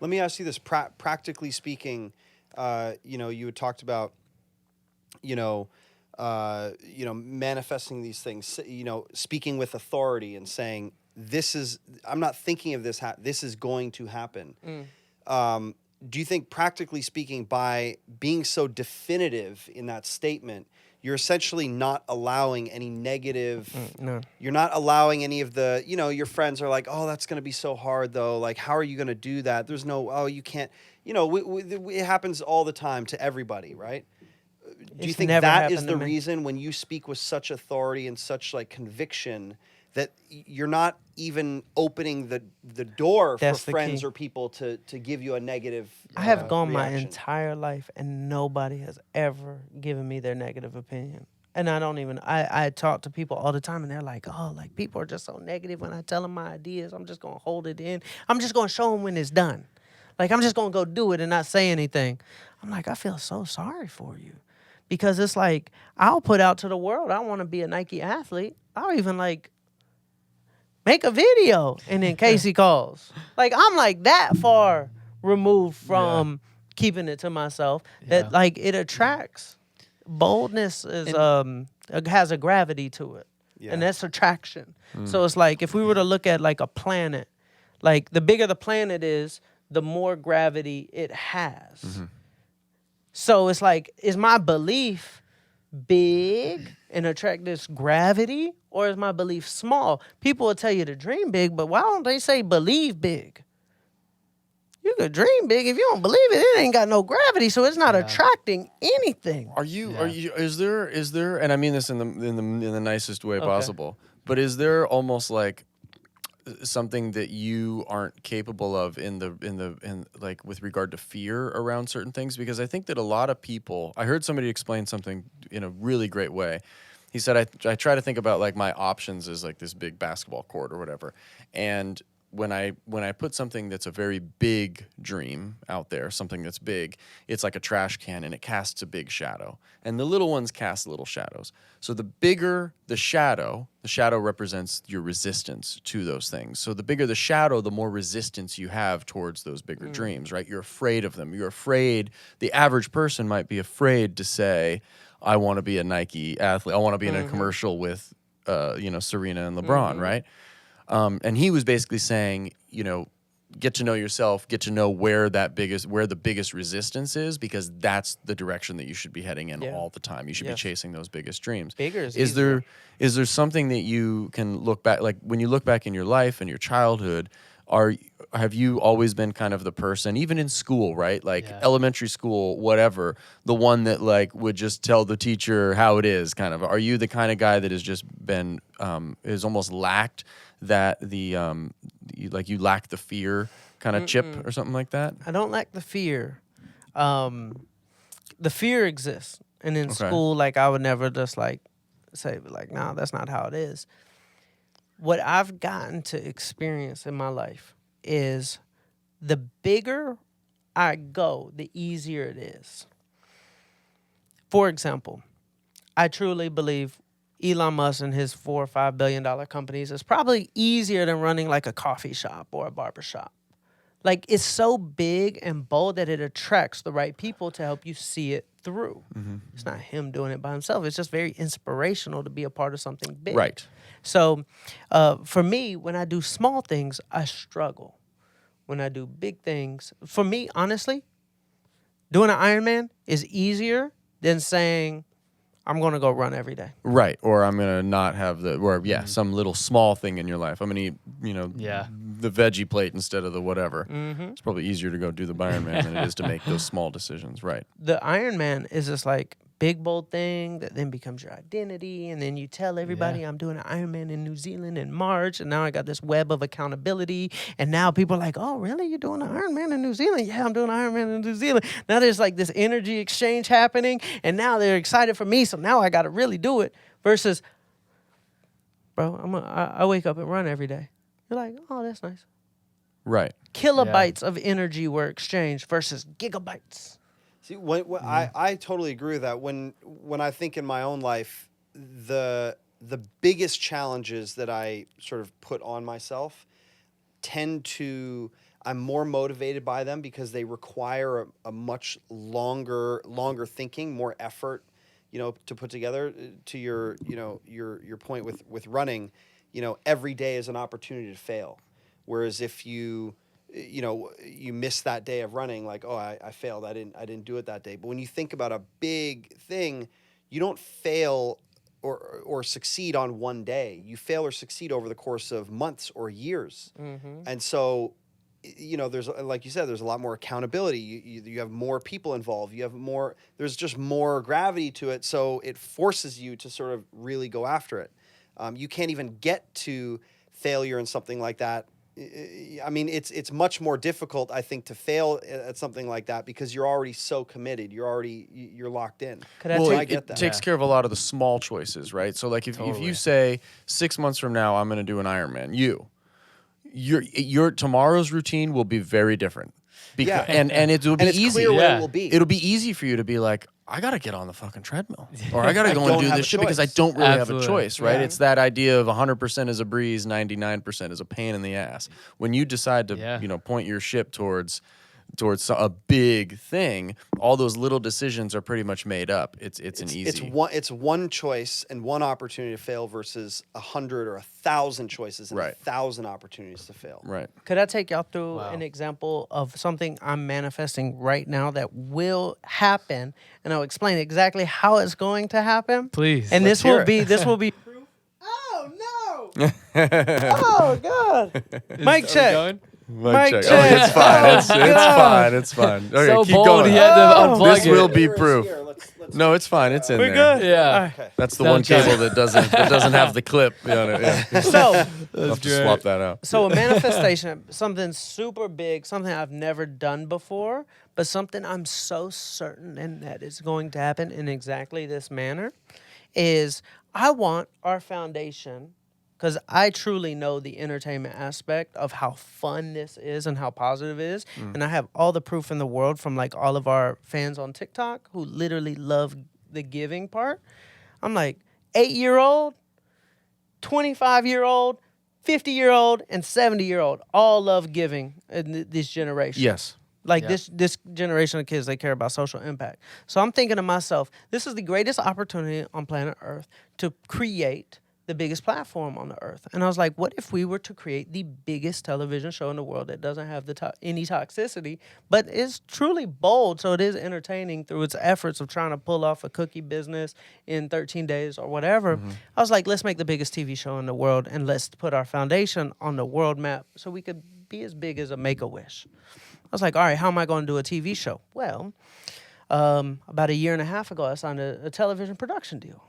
Let me ask you this. Practically speaking, you had talked about, manifesting these things, speaking with authority and saying, I'm not thinking of this, this is going to happen. Do you think, practically speaking, by being so definitive in that statement, you're essentially not allowing any negative. No. You're not allowing any of the, your friends are like, oh, that's going to be so hard though. Like, how are you going to do that? There's no, oh, you can't, it happens all the time to everybody, right? Do you It's think never that is happened the to me. reason when you speak with such authority and such like conviction that you're not even opening the door That's for the friends key. or people to give you a negative I have gone my reaction? entire life and nobody has ever given me their negative opinion. And I talk to people all the time and they're like, oh, like people are just so negative when I tell them my ideas. I'm just going to hold it in. I'm just going to show them when it's done. Like, I'm just going to go do it and not say anything. I'm like, I feel so sorry for you. Because it's like, I'll put out to the world, I want to be a Nike athlete. I'll even like make a video and then Casey calls. Like, I'm like that far removed from keeping it to myself that like it attracts. Boldness is has a gravity to it. Yeah. And that's attraction. So it's like if we were to look at like a planet, like the bigger the planet is, the more gravity it has. So it's like, is my belief big and attract this gravity, or is my belief small? People will tell you to dream big, but why don't they say believe big? You could dream big. If you don't believe it, it ain't got no gravity, so it's not attracting anything. Are you? Is there? And I mean this in the nicest way possible. But is there almost like something that you aren't capable of in like with regard to fear around certain things? Because I think that a lot of people. I heard somebody explain something in a really great way. He said, I try to think about like my options as like this big basketball court or whatever, and when I put something that's a very big dream out there, something that's big, it's like a trash can and it casts a big shadow. And the little ones cast little shadows. So the bigger the shadow represents your resistance to those things. So the bigger the shadow, the more resistance you have towards those bigger dreams, right? You're afraid of them. You're afraid, the average person might be afraid to say, I want to be a Nike athlete. I want to be in a commercial with, Serena and LeBron, right? And he was basically saying, get to know yourself, get to know where the biggest resistance is, because that's the direction that you should be heading in all the time. You should be chasing those biggest dreams. Bigger is there something that you can look back, like when you look back in your life and your childhood, have you always been kind of the person, even in school, right? Like elementary school, whatever, the one that like would just tell the teacher how it is, kind of? Are you the kind of guy that has just been, has almost lacked that you lack the fear kind of chip or something like that? I don't lack the fear. The fear exists. And in school, like I would never just like say like, nah, that's not how it is. What I've gotten to experience in my life is the bigger I go, the easier it is. For example, I truly believe Elon Musk and his $4 or $5 billion companies is probably easier than running like a coffee shop or a barber shop. Like, it's so big and bold that it attracts the right people to help you see it through. It's not him doing it by himself. It's just very inspirational to be a part of something big. Right. So for me, when I do small things, I struggle. When I do big things, for me, honestly, doing an Ironman is easier than saying, I'm going to go run every day. Right. Or I'm going to not have some little small thing in your life. I'm going to eat, the veggie plate instead of the whatever. It's probably easier to go do the Ironman than it is to make those small decisions. Right. The Ironman is this like big, bold thing that then becomes your identity. And then you tell everybody I'm doing an Ironman in New Zealand in March. And now I got this web of accountability. And now people are like, oh, really? You're doing an Ironman in New Zealand? Yeah, I'm doing an Ironman in New Zealand. Now there's like this energy exchange happening. And now they're excited for me. So now I got to really do it. Versus, bro, I wake up and run every day. You're like, oh, that's nice. Right. Kilobytes of energy were exchanged versus gigabytes. See, I totally agree with that. When I think in my own life, the biggest challenges that I sort of put on myself I'm more motivated by them because they require a much longer thinking, more effort, to put together. To your point with running, every day is an opportunity to fail. Whereas if you miss that day of running, like, oh, I failed. I didn't do it that day. But when you think about a big thing, you don't fail or succeed on one day. You fail or succeed over the course of months or years. And so, you know, there's, like you said, there's a lot more accountability. You have more people involved. You have more, there's just more gravity to it. So it forces you to sort of really go after it. You can't even get to failure in something like that. I mean, it's much more difficult, I think, to fail at something like that because you're already so committed. You're locked in. Well, it takes care of a lot of the small choices, right? So, like, if you say 6 months from now I'm going to do an Ironman, your tomorrow's routine will be very different. Because, and it will be easy. Clear what it will be. It'll be easy for you to be like, I got to get on the fucking treadmill, or I got to go and do this shit because I don't really have a choice, right? It's that idea of 100% is a breeze, 99% is a pain in the ass. When you decide to, point your ship towards a big thing, all those little decisions are pretty much made up. It's It's one choice and one opportunity to fail versus 100 or 1,000 choices and 1,000 opportunities to fail. Right. Could I take y'all through an example of something I'm manifesting right now that will happen, and I'll explain exactly how it's going to happen? Please. And this will be proof. Oh no! Oh God! Mic check. Mic check. check. Oh, it's fine. Oh, It's God. fine. It's fine. Okay, So keep bold, going. he had to unplug This it. will be proof. No, it's fine. It's in We're there. good. Yeah. Okay. That's the one cable that doesn't have the clip on it. Yeah. So, I'll have to swap that out. so a manifestation, something super big, something I've never done before, but something I'm so certain and that is going to happen in exactly this manner, is I want our foundation, because I truly know the entertainment aspect of how fun this is and how positive it is. And I have all the proof in the world from like all of our fans on TikTok who literally love the giving part. I'm like 8-year-old, 25-year-old, 50-year-old, and 70-year-old all love giving in this generation. Yes. Like this generation of kids, they care about social impact. So I'm thinking to myself, this is the greatest opportunity on planet Earth to create the biggest platform on the earth. And I was like, what if we were to create the biggest television show in the world that doesn't have any toxicity, but is truly bold, so it is entertaining through its efforts of trying to pull off a cookie business in 13 days or whatever. I was like, let's make the biggest TV show in the world and let's put our foundation on the world map so we could be as big as a Make-A-Wish. I was like, all right, how am I going to do a TV show? Well, about 1.5 years ago, I signed a television production deal.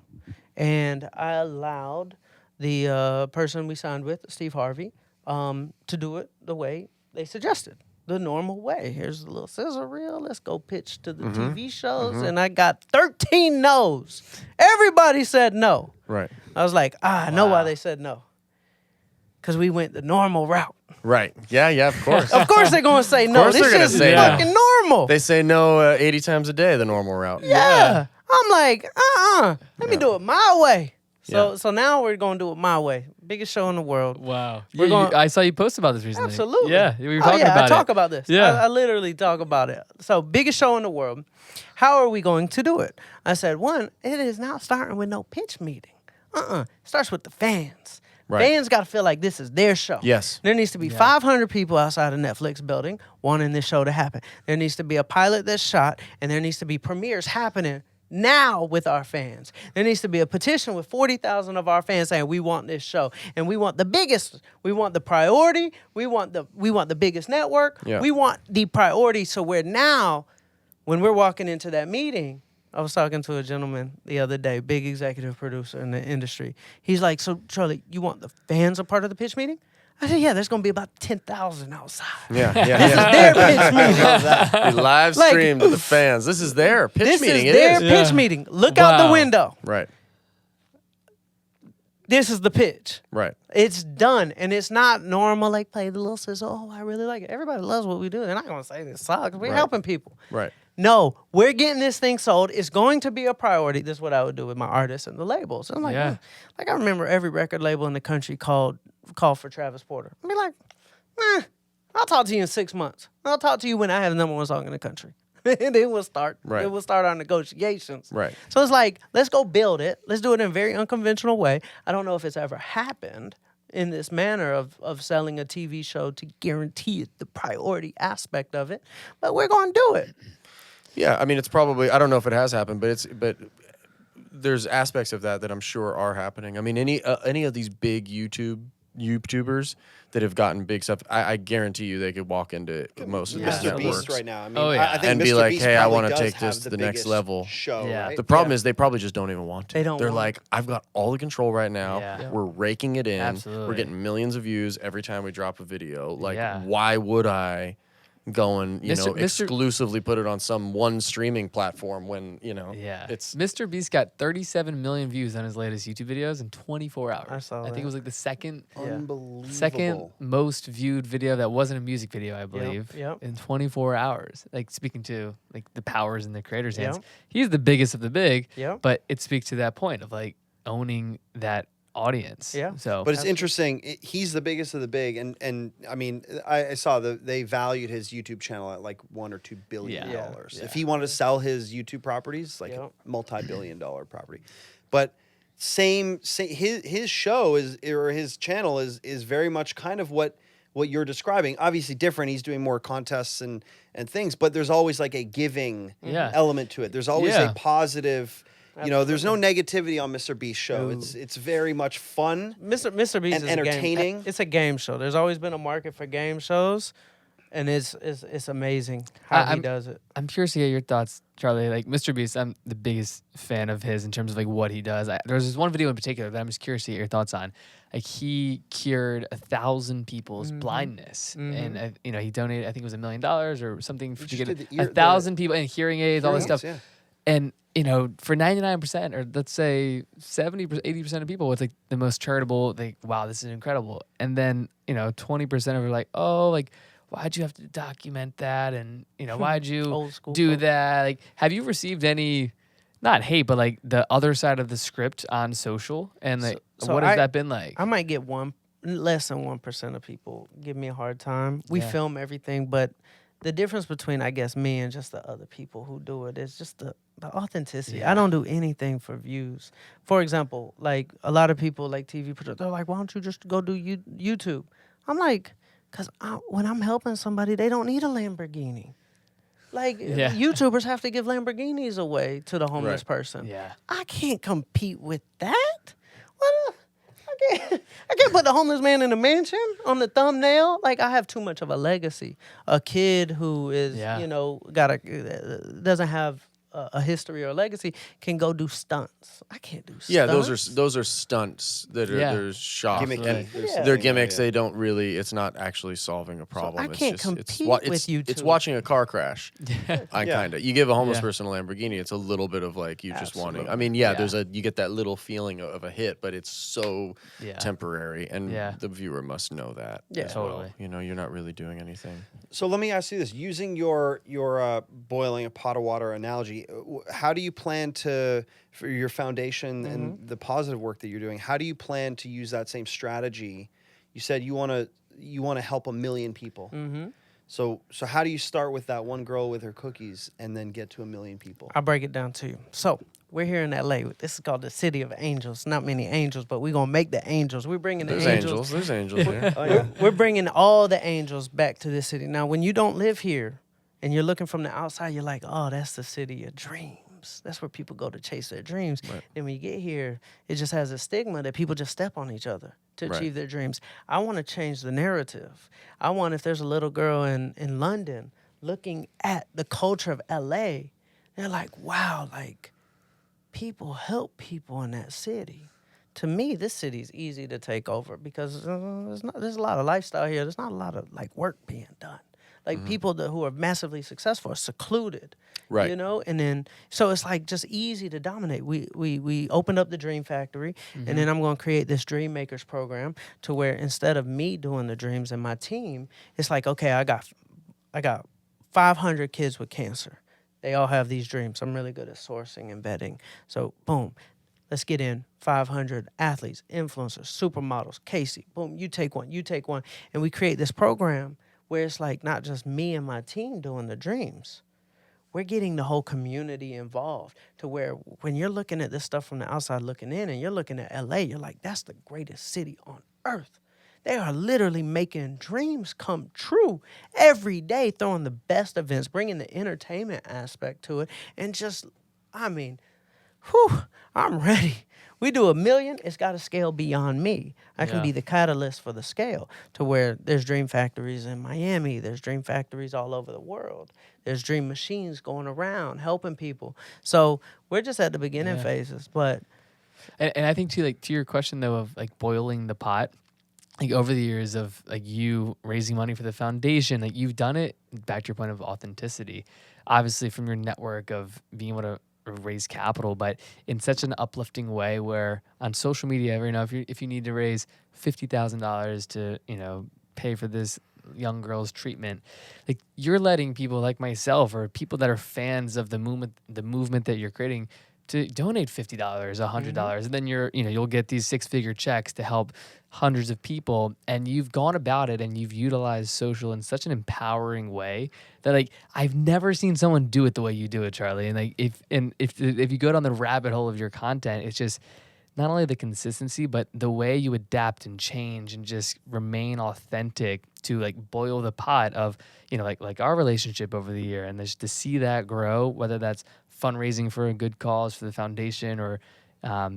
And I allowed the person we signed with, Steve Harvey, to do it the way they suggested, the normal way. Here's a little sizzle reel. Let's go pitch to the TV shows. And I got 13 no's. Everybody said no. Right. I was like, I know why they said no. Because we went the normal route. Right. Yeah, of course. Of course they're going to say no. course This they're gonna is say no. fucking normal. They say no 80 times a day, the normal route. Yeah. I'm like, let me do it my way. So now we're going to do it my way. Biggest show in the world. Wow. We're I saw you post about this recently. Absolutely. Yeah, we were talking about I it. talk about this. Yeah. I literally talk about it. So, biggest show in the world. How are we going to do it? I said, one, it is not starting with no pitch meeting. It starts with the fans. Right. Fans got to feel like this is their show. Yes. There needs to be 500 people outside of Netflix building wanting this show to happen. There needs to be a pilot that's shot, and there needs to be premieres happening now with our fans. There needs to be a petition with 40,000 of our fans saying we want this show, and we want the biggest. We want the priority. We want the biggest network. Yeah. We want the priority. So we're now, when we're walking into that meeting, I was talking to a gentleman the other day, big executive producer in the industry. He's like, so Charlie, you want the fans a part of the pitch meeting? I said, yeah, there's going to be about 10,000 outside. Yeah. This is their pitch meeting. We live stream to the fans. This is their pitch This meeting. is their It pitch meeting. Look out the Wow. window. Right. This is the pitch. Right. It's done. And it's not normal, like play the little sizzle. Oh, I really like it. Everybody loves what we do. They're not going to say this sucks. We're helping people. Right. No, we're getting this thing sold. It's going to be a priority. This is what I would do with my artists and the labels. I'm like, like I remember every record label in the country called for Travis Porter. I'd be like, I'll talk to you in 6 months. I'll talk to you when I have the #1 song in the country. And then we'll start. Right. Then we'll start our negotiations. Right. So it's like, let's go build it. Let's do it in a very unconventional way. I don't know if it's ever happened in this manner of selling a TV show to guarantee the priority aspect of it, but we're going to do it. Yeah, I mean, it's probably, I don't know if it has happened, but there's aspects of that I'm sure are happening. I mean, any of these big YouTubers that have gotten big stuff, I guarantee you they could walk into most of these Mr. networks Beast right now. I mean, Oh, yeah. I think and Mr. be like, Beast hey, I probably want to does take have this the to the next biggest level. show, Yeah. right? The problem is they probably just don't even want to. They don't They're want like, I've got all the control right now. Yeah. We're raking it in. Absolutely. We're getting millions of views every time we drop a video. Like, Yeah. why would I go and, Mr. exclusively put it on some one streaming platform when, Yeah. it's... Mr. Beast got 37 million views on his latest YouTube videos in 24 hours. I saw think that. it was like the second Unbelievable. most viewed video that wasn't a music video, I believe, yep. in 24 hours. Like, speaking to like the powers in the creator's hands. Yep. He's the biggest of the big, Yep. but it speaks to that point of like owning that audience. Yeah. So But it's interesting. He's the biggest of the big, and I mean, I saw they valued his YouTube channel at like $1 or $2 billion. Yeah. Yeah. If he wanted to sell his YouTube properties, like Yep. a multi-billion-dollar property, but same his show is, or his channel is very much kind of what you're describing. Obviously different. He's doing more contests and things, but there's always like a giving Yeah. element to it. There's always Yeah. a positive. There's no negativity on Mr. Beast's show. It's very much fun. Mr. Beast And is entertaining. It's a game show. There's always been a market for game shows, and it's amazing how he does it. I'm curious to get your thoughts, Charlie. Like Mr. Beast, I'm the biggest fan of his in terms of like what he does. There's this one video in particular that I'm just curious to get your thoughts on. Like he cured 1,000 people's blindness, and he donated. I think it was $1 million or something to just get did the ear- 1,000 people and hearing aids, all this Hearing stuff. aids, And for 99% or let's say 70%, 80% of people, it's like the most charitable. Like, wow, this is incredible. And then 20% of them are like, oh, like why'd you have to document that? And why'd you Old school do folk. that? Like, have you received any, not hate, but like the other side of the script on social? And like, So what has that been like? I might get less than 1% of people give me a hard time. We Yeah. film everything, but the difference between, I guess, me and just the other people who do it is just the authenticity. Yeah. I don't do anything for views. For example, like a lot of people, like TV producers, they're like, why don't you just go do YouTube? I'm like, because when I'm helping somebody, they don't need a Lamborghini. Like, Yeah. YouTubers have to give Lamborghinis away to the homeless person. Yeah. I can't compete with that. I can't put the homeless man in a mansion on the thumbnail. Like, I have too much of a legacy. A kid who is, Yeah. doesn't have a history or a legacy can go do stunts. I can't do stunts. Yeah, those are stunts that are Yeah. they're shock. Gimmicky. And Yeah. they're gimmicks. They don't really. It's not actually solving a problem. I can't it's compete it's, with you It's two. watching a car crash. I Yeah. kind of. You give a homeless Yeah. person a Lamborghini, it's a little bit of like you just wanting. I Absolutely. mean, Yeah. you get that little feeling of a hit, but it's so Yeah. temporary, and Yeah. the viewer must know that. Yeah. as well. Totally. You're not really doing anything. So let me ask you this: using your boiling a pot of water analogy, how do you plan to, for your foundation and the positive work that you're doing? How do you plan to use that same strategy? You said you want to help 1 million people. Mm-hmm. So how do you start with that one girl with her cookies and then get to 1 million people? I'll break it down to you. So we're here in LA. This is called the City of Angels. Not many angels, but we're going to make the angels. We're bringing the There's angels. There's angels here. Oh yeah. We're bringing all the angels back to this city. Now, when you don't live here and you're looking from the outside, you're like, oh, that's the city of dreams. That's where people go to chase their dreams. Right. Then when you get here, it just has a stigma that people just step on each other to Right. achieve their dreams. I want to change the narrative. I want, if there's a little girl in London looking at the culture of LA, they're like, wow, like people help people in that city. To me, this city is easy to take over because there's a lot of lifestyle here. There's not a lot of like work being done. Like people who are massively successful are secluded, Right. And then so it's like just easy to dominate. We opened up the Dream Factory, and then I'm going to create this Dream Makers program to where instead of me doing the dreams and my team, it's like, okay, I got 500 kids with cancer. They all have these dreams. I'm really good at sourcing and vetting. So boom. Let's get in 500 athletes, influencers, supermodels, Casey. Boom, you take one. And we create this program where it's like not just me and my team doing the dreams. We're getting the whole community involved to where when you're looking at this stuff from the outside looking in and you're looking at LA, you're like, that's the greatest city on earth. They are literally making dreams come true every day, throwing the best events, bringing the entertainment aspect to it. And just, I mean, whew, I'm ready. We do 1 million, it's got to scale beyond me. I can Yeah. be the catalyst for the scale to where there's dream factories in Miami. There's dream factories all over the world. There's dream machines going around helping people. So we're just at the beginning Yeah. phases. But And I think too, like to your question though of like boiling the pot, like over the years of like you raising money for the foundation, like you've done it back to your point of authenticity, obviously from your network of being able to raise capital, but in such an uplifting way where on social media, you know, if you need to raise $50,000 to, you know, pay for this young girl's treatment, like you're letting people like myself or people that are fans of the movement that you're creating to donate $50, $100, and then you'll get these 6-figure checks to help hundreds of people, and you've gone about it and you've utilized social in such an empowering way that like I've never seen someone do it the way you do it, Charlie. And like if you go down the rabbit hole of your content, it's just not only the consistency, but the way you adapt and change and just remain authentic to like boil the pot of, you know, like our relationship over the year, and just to see that grow, whether that's fundraising for a good cause for the foundation or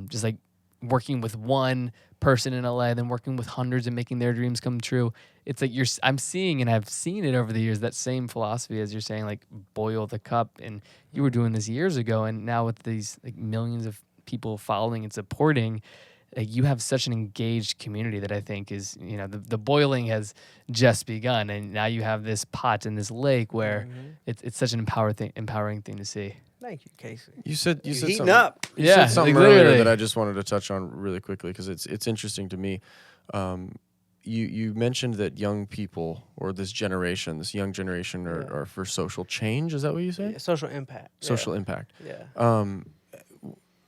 just like working with one person in LA, then working with hundreds and making their dreams come true. It's like I'm seeing, and I've seen it over the years, that same philosophy as you're saying, like boil the cup. And you were doing this years ago, and now with these like millions of people following and supporting, you have such an engaged community that I think is, you know, the boiling has just begun, and now you have this pot in this lake where it's such an empowering thing to see. thank you, Casey. You said Heating something. up. You Yeah, said something like, earlier literally. that I just wanted to touch on really quickly because it's interesting to me. You mentioned that young people or this young generation are for social change. Is that what you said? Yeah, social impact. Social impact. Yeah.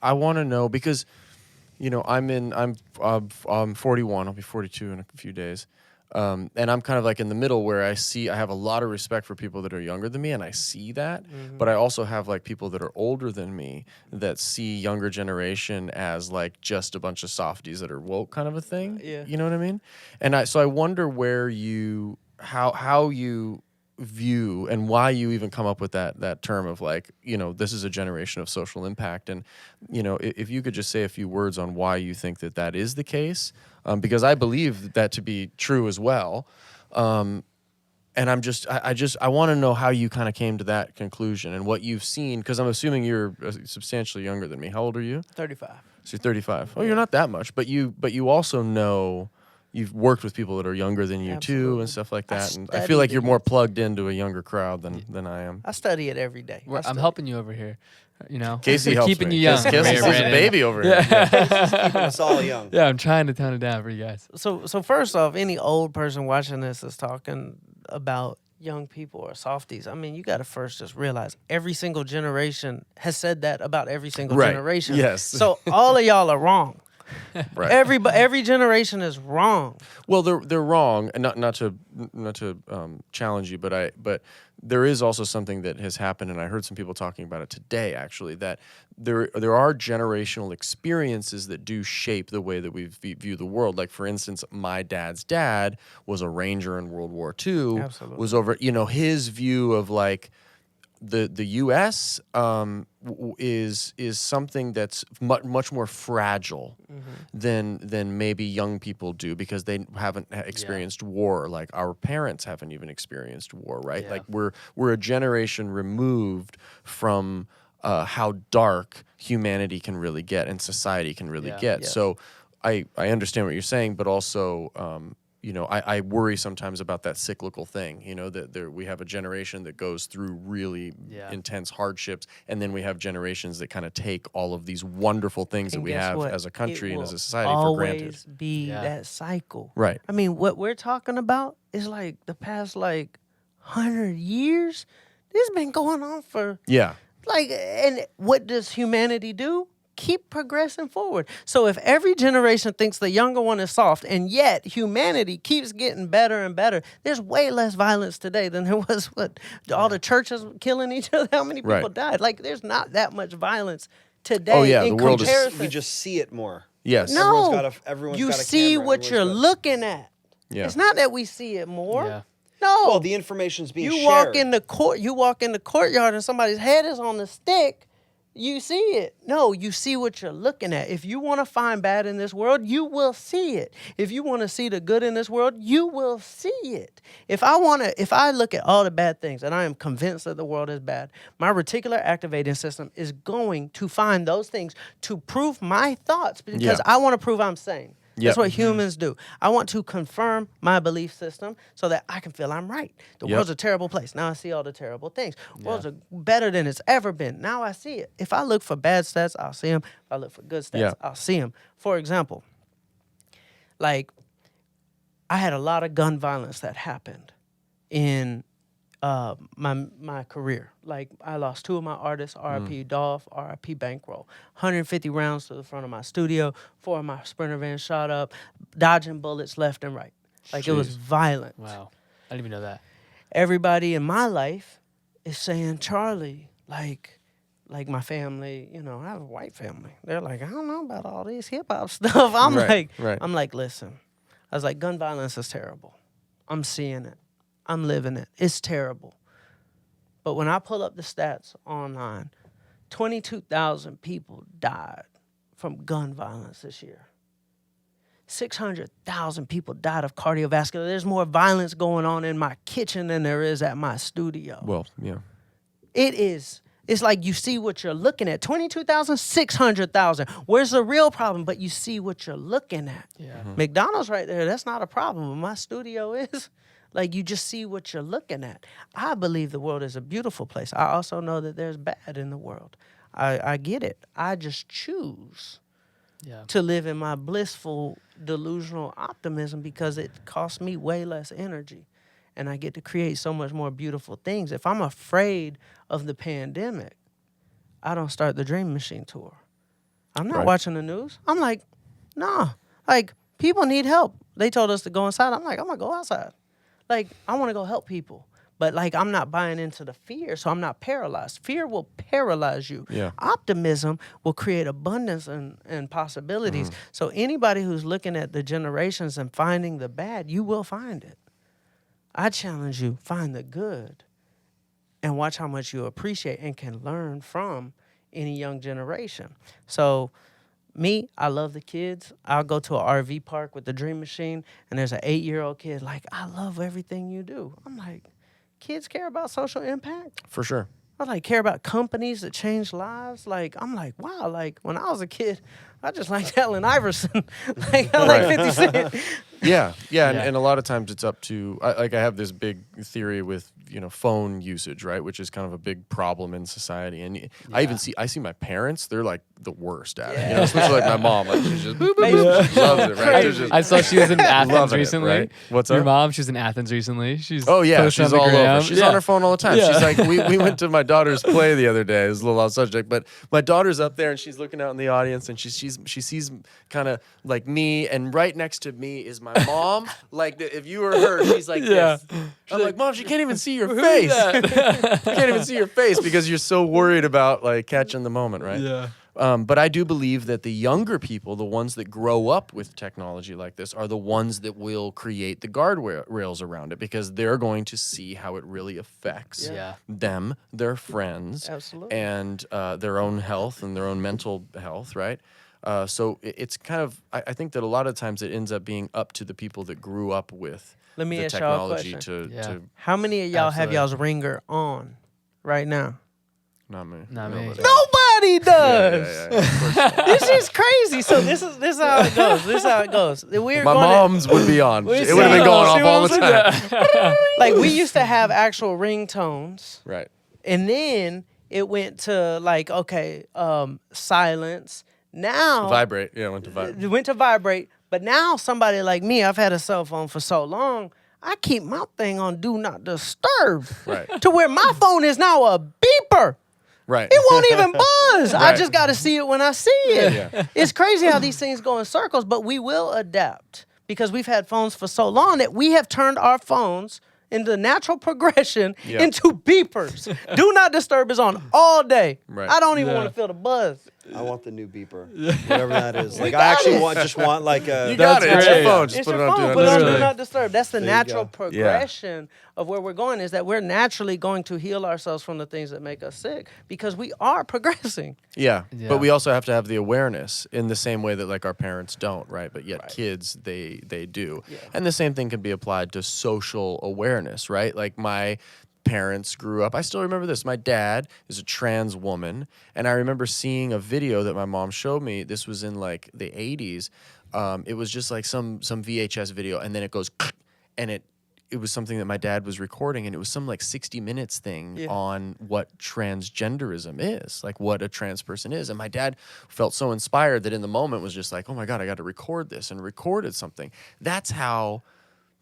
I want to know because, you know, I'm 41. I'll be 42 in a few days. And I'm kind of like in the middle where I have a lot of respect for people that are younger than me, and I see that. But I also have like people that are older than me that see younger generation as like just a bunch of softies that are woke kind of a thing. Yeah. You know what I mean? And so I wonder where how you view and why you even come up with that term of like, you know, this is a generation of social impact. And, you know, if you could just say a few words on why you think that is the case, because I believe that to be true as well. And I want to know how you kind of came to that conclusion and what you've seen, because I'm assuming you're substantially younger than me. How old are you? 35. So you're 35. Oh, you're not that much, but you also know you've worked with people that are younger than you too Absolutely. and stuff like I that. And I studied feel like it. you're more plugged into a younger crowd than I am. I study it every day. I'm helping you over here, you know. Casey helps keeping me. you young. Casey's over a here, Brandon. baby over here. Keeping us all young. Yeah, I'm trying to tone it down for you guys. So first off, any old person watching this is talking about young people or softies. I mean, you got to first just realize every single generation has said that about every single Right. generation. Yes. So all of y'all are wrong. Right. Every generation is wrong. Well, they're wrong, and not to challenge you, but there is also something that has happened, and I heard some people talking about it today. Actually, that there are generational experiences that do shape the way that we view the world. Like, for instance, my dad's dad was a ranger in World War II. Absolutely. Was over, you know, his view of like the U.S. Is something that's much more fragile than maybe young people do, because they haven't experienced war. Like our parents haven't even experienced war, right? Yeah. Like we're a generation removed from how dark humanity can really get and society can really Yeah. get. Yes. So I understand what you're saying, but also you know, I worry sometimes about that cyclical thing, you know, that we have a generation that goes through really intense hardships, and then we have generations that kind of take all of these wonderful things that And we guess have what? as a country It and as will a society for granted. always be Yeah. that cycle. Right. I mean, what we're talking about is like the past 100 years. This has been going on for Yeah. and what does humanity do? Keep progressing forward. So if every generation thinks the younger one is soft, and yet humanity keeps getting better and better, there's way less violence today than there was all the churches killing each other. How many people Right. died? Like, there's not that much violence today. Oh, yeah, in the world is- comparison. We just see it more. Yes. No, Everyone's you got a see camera, what you're everyone's looking at. Yeah. It's not that we see it more. Yeah. No. Well, the information's being you shared. walk in the courtyard and somebody's head is on the stick. You see it. No, you see what you're looking at. If you want to find bad in this world, you will see it. If you want to see the good in this world, you will see it. If I look at all the bad things and I am convinced that the world is bad, my reticular activating system is going to find those things to prove my thoughts because I want to prove I'm sane. That's what humans do. I want to confirm my belief system so that I can feel I'm right. The world's a terrible place. Now I see all the terrible things. The world's better than it's ever been. Now I see it. If I look for bad stats, I'll see them. If I look for good stats, I'll see them. For example, like I had a lot of gun violence that happened in my career. Like I lost 2 of my artists, R.I.P. Dolph, R.I.P. Bankroll. 150 rounds to the front of my studio. 4 of my Sprinter vans shot up, dodging bullets left and right. Like it was violent. Wow. I didn't even know that. Everybody in my life is saying, Charlie, like my family, you know, I have a white family. They're like, I don't know about all this hip hop stuff. I'm like, listen. I was like, gun violence is terrible. I'm seeing it. I'm living it. It's terrible. But when I pull up the stats online, 22,000 people died from gun violence this year. 600,000 people died of cardiovascular. There's more violence going on in my kitchen than there is at my studio. Well, yeah. It's like you see what you're looking at. 22,000, 600,000. Where's the real problem? But you see what you're looking at. Yeah. McDonald's right there, that's not a problem. But my studio is. Like, you just see what you're looking at. I believe the world is a beautiful place. I also know that there's bad in the world. I get it. I just choose to live in my blissful, delusional optimism because it costs me way less energy. And I get to create so much more beautiful things. If I'm afraid of the pandemic, I don't start the Dream Machine tour. I'm not watching the news. I'm like, nah. Like, people need help. They told us to go inside. I'm like, I'm going to go outside. Like, I want to go help people. But, like, I'm not buying into the fear, so I'm not paralyzed. Fear will paralyze you. Yeah. Optimism will create abundance and possibilities. So anybody who's looking at the generations and finding the bad, you will find it. I challenge you, find the good and watch how much you appreciate and can learn from any young generation. So me, I love the kids. I'll go to an RV park with the Dream Machine, and there's an 8-year-old kid like, I love everything you do. I'm like, kids care about social impact? For sure. I like care about companies that change lives. Like, I'm like, wow, like when I was a kid, I just liked Allen Iverson. Like, I like 50 Cent. Yeah. And a lot of times it's up to, I have this big theory with, phone usage, right? Which is kind of a big problem in society. And I see my parents, they're like the worst at it. Especially like my mom, like she's just, boop, boop, boop. She loves it, right? Just, I saw she was in Athens recently. Right? What's Your up? mom, she was in Athens recently. She's she's posting all on the gram. over. She's on her phone all the time. Yeah. She's like, we went to my daughter's play the other day. It was a little off subject, but my daughter's up there and she's looking out in the audience and she sees kind of like me, and right next to me is my mom. Like if you were her, she's like this. I'm like, Mom, she can't even see your face. You can't even see your face because you're so worried about like catching the moment, right? Yeah. But I do believe that the younger people, the ones that grow up with technology like this, are the ones that will create the guardrails around it because they're going to see how it really affects them, their friends, and their own health and their own mental health, right? So it's kind of, I think that a lot of times it ends up being up to the people that grew up with Let me the ask y'all a technology question. to How many of y'all have y'all's ringer on right now? not me. Not me. Nobody does. Yeah, of course not. This is crazy. So this is how it goes. This is how it goes. My mom's would be on. It would have been going off all the time. Like we used to have actual ringtones, Right. and then it went to like silence. Now Vibrate. Yeah, I went to vibrate. it went to vibrate. But now somebody like me, I've had a cell phone for so long, I keep my thing on do not disturb. Right. To where my phone is now a beeper. Right. It won't even buzz. I Right. just got to see it when I see it. Yeah. It's crazy how these things go in circles, but we will adapt because we've had phones for so long that we have turned our phones into natural progression into beepers. Do not disturb is on all day. Right. I don't even want to feel the buzz. I want the new beeper, whatever that is. Like I actually just want like a. You got That's it. It's your great. phone. Just It's put your it on phone. Do Put Not it on Disturb. Do Not Disturb. That's the There you natural go. progression of where we're going, is that we're naturally going to heal ourselves from the things that make us sick because we are progressing. Yeah. Yeah. But we also have to have the awareness in the same way that like our parents don't, right? But yet Right. kids, they do. Yeah. And the same thing can be applied to social awareness, right? Like my parents grew up. I still remember this. My dad is a trans woman, and I remember seeing a video that my mom showed me. This was in like the 80s. It was just like some VHS video, and then it goes and it was something that my dad was recording, and it was some like 60 Minutes thing Yeah. on what transgenderism is, like what a trans person is. And my dad felt so inspired that in the moment was just like, oh my God, I got to record this, and recorded something. That's how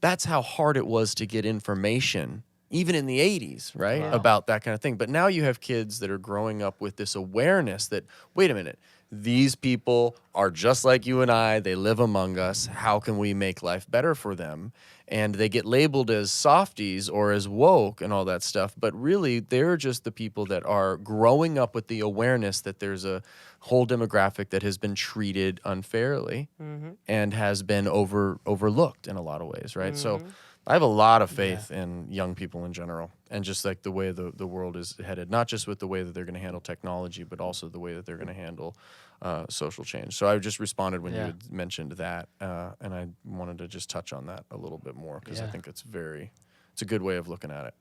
hard it was to get information, even in the 80s, right? Wow. About that kind of thing. But now you have kids that are growing up with this awareness that, wait a minute, these people are just like you and I. They live among us. How can we make life better for them? And they get labeled as softies or as woke and all that stuff. But really, they're just the people that are growing up with the awareness that there's a whole demographic that has been treated unfairly and has been overlooked in a lot of ways, right? So I have a lot of faith in young people in general, and just like the way the world is headed, not just with the way that they're going to handle technology, but also the way that they're going to handle social change. So I just responded when you had mentioned that, and I wanted to just touch on that a little bit more because I think it's a good way of looking at it.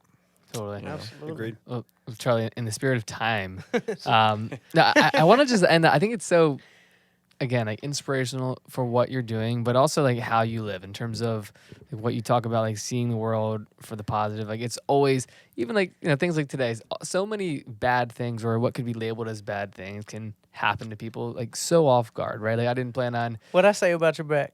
Totally. Absolutely. Agreed. Well, Charlie, in the spirit of time, no, I want to just end. I think it's so, again, like inspirational for what you're doing, but also like how you live in terms of like, what you talk about, like seeing the world for the positive. Like it's always, even like things like today, so many bad things or what could be labeled as bad things can happen to people like so off guard, right? Like I didn't plan on. What'd I say about your back?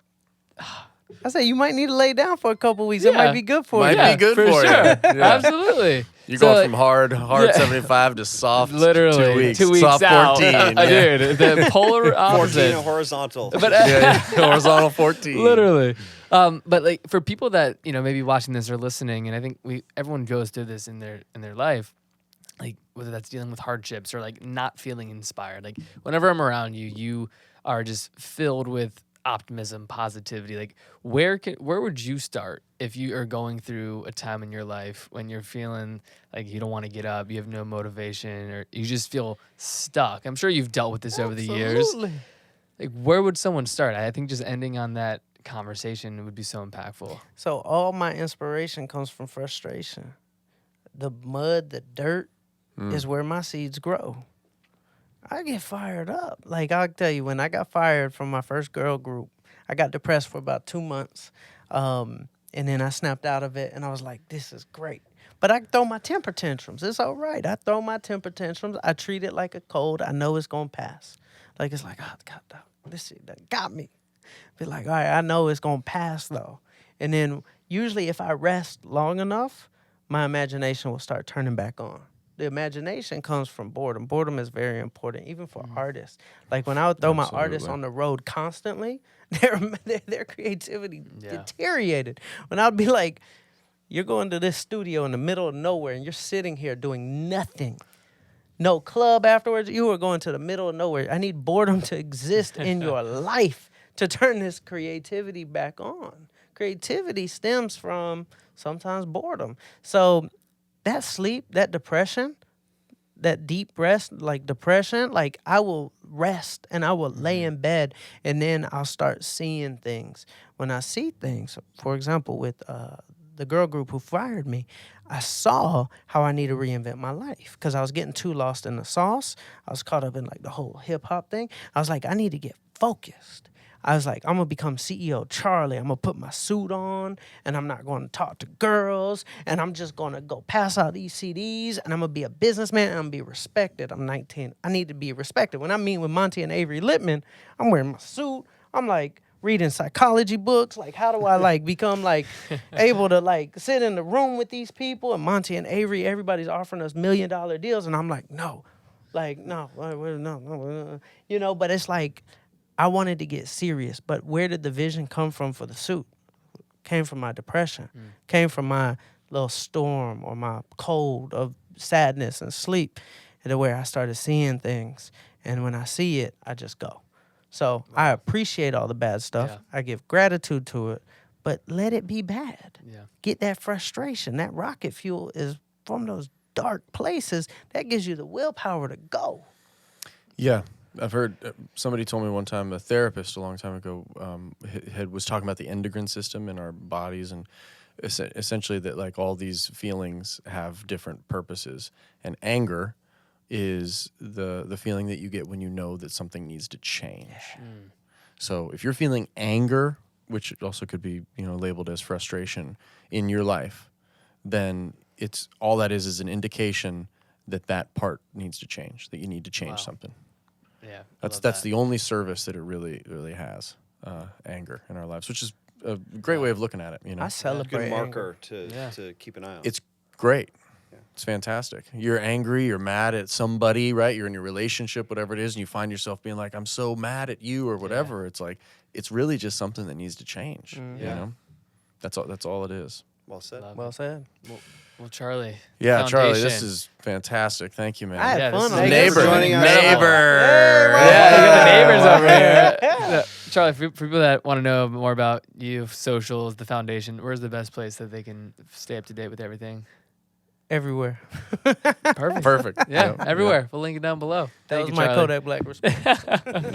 I say you might need to lay down for a couple weeks. It might be good for you. Might be good for you. sure. Yeah. Absolutely. You're So, going like, from hard 75 to soft literally 2 weeks. 2 weeks soft out. 14. Yeah. Dude, the polar 14 opposite. and horizontal. But Yeah, horizontal 14. literally. But like for people that maybe watching this or listening, and I think everyone goes through this in their life, like whether that's dealing with hardships or like not feeling inspired. Like whenever I'm around you, you are just filled with optimism, positivity. Like where would you start if you are going through a time in your life when you're feeling like you don't want to get up, you have no motivation, or you just feel stuck? I'm sure you've dealt with this over the years. Absolutely. Like where would someone start? I think just ending on that conversation would be so impactful. So all my inspiration comes from frustration. The mud, the dirt is where my seeds grow. I get fired up. Like I'll tell you, when I got fired from my first girl group, I got depressed for about 2 months. And then I snapped out of it and I was like, this is great. But I throw my temper tantrums. It's all right. I throw my temper tantrums. I treat it like a cold. I know it's going to pass. Like it's like, oh, God, this shit done got me. Be like, all right, I know it's going to pass though. And then usually if I rest long enough, my imagination will start turning back on. The imagination comes from boredom. Boredom is very important, even for artists. Like when I would throw my artists on the road constantly, their creativity deteriorated. When I would be like, you're going to this studio in the middle of nowhere and you're sitting here doing nothing. No club afterwards. You are going to the middle of nowhere. I need boredom to exist in your life to turn this creativity back on. Creativity stems from sometimes boredom. So that sleep, that depression, that deep rest, like depression, like I will rest and I will lay in bed and then I'll start seeing things. When I see things, for example, with the girl group who fired me, I saw how I need to reinvent my life because I was getting too lost in the sauce. I was caught up in like the whole hip hop thing. I was like, I need to get focused. I was like, I'm going to become CEO Charlie. I'm going to put my suit on, and I'm not going to talk to girls, and I'm just going to go pass out these CDs, and I'm going to be a businessman, and I'm going to be respected. I'm 19. I need to be respected. When I meet with Monty and Avery Lippman, I'm wearing my suit. I'm like reading psychology books. Like, how do I like become like able to like sit in the room with these people? And Monty and Avery, everybody's offering us $1 million deals, and I'm like, no. Like, no. You know, but it's like, I wanted to get serious, but where did the vision come from for the suit? Came from my depression, came from my little storm or my cold of sadness and sleep, and where I started seeing things. And when I see it, I just go. So I appreciate all the bad stuff. Yeah. I give gratitude to it, but let it be bad. Yeah. Get that frustration. That rocket fuel is from those dark places. That gives you the willpower to go. Yeah, I've heard somebody told me one time, a therapist a long time ago, was talking about the endocrine system in our bodies, and essentially that like all these feelings have different purposes, and anger is the feeling that you get when you know that something needs to change. So if you're feeling anger, which also could be labeled as frustration in your life, then it's all that is an indication that part needs to change, that you need to change something. Yeah. That's the only service that it really has, anger in our lives, which is a great way of looking at it. I celebrate Good anger. marker to keep an eye on. It's great. It's fantastic. You're angry, you're mad at somebody, right? You're in your relationship, whatever it is, and you find yourself being like, I'm so mad at you or whatever. It's like, it's really just something that needs to change. You know? That's all it is. Well said. Well said. Well, Charlie. Yeah, Charlie, this Foundation. is fantastic. Thank you, man. I had Yeah, fun this on is- this. Thank you for joining us. Yeah, you got the neighbors over here. Yeah. Charlie, for people that want to know more about you, socials, the foundation, where's the best place that they can stay up to date with everything? Everywhere. Perfect. Perfect. Yeah, Yep. everywhere. We'll link it down below. That Thank was you, my Charlie. Kodak Black response.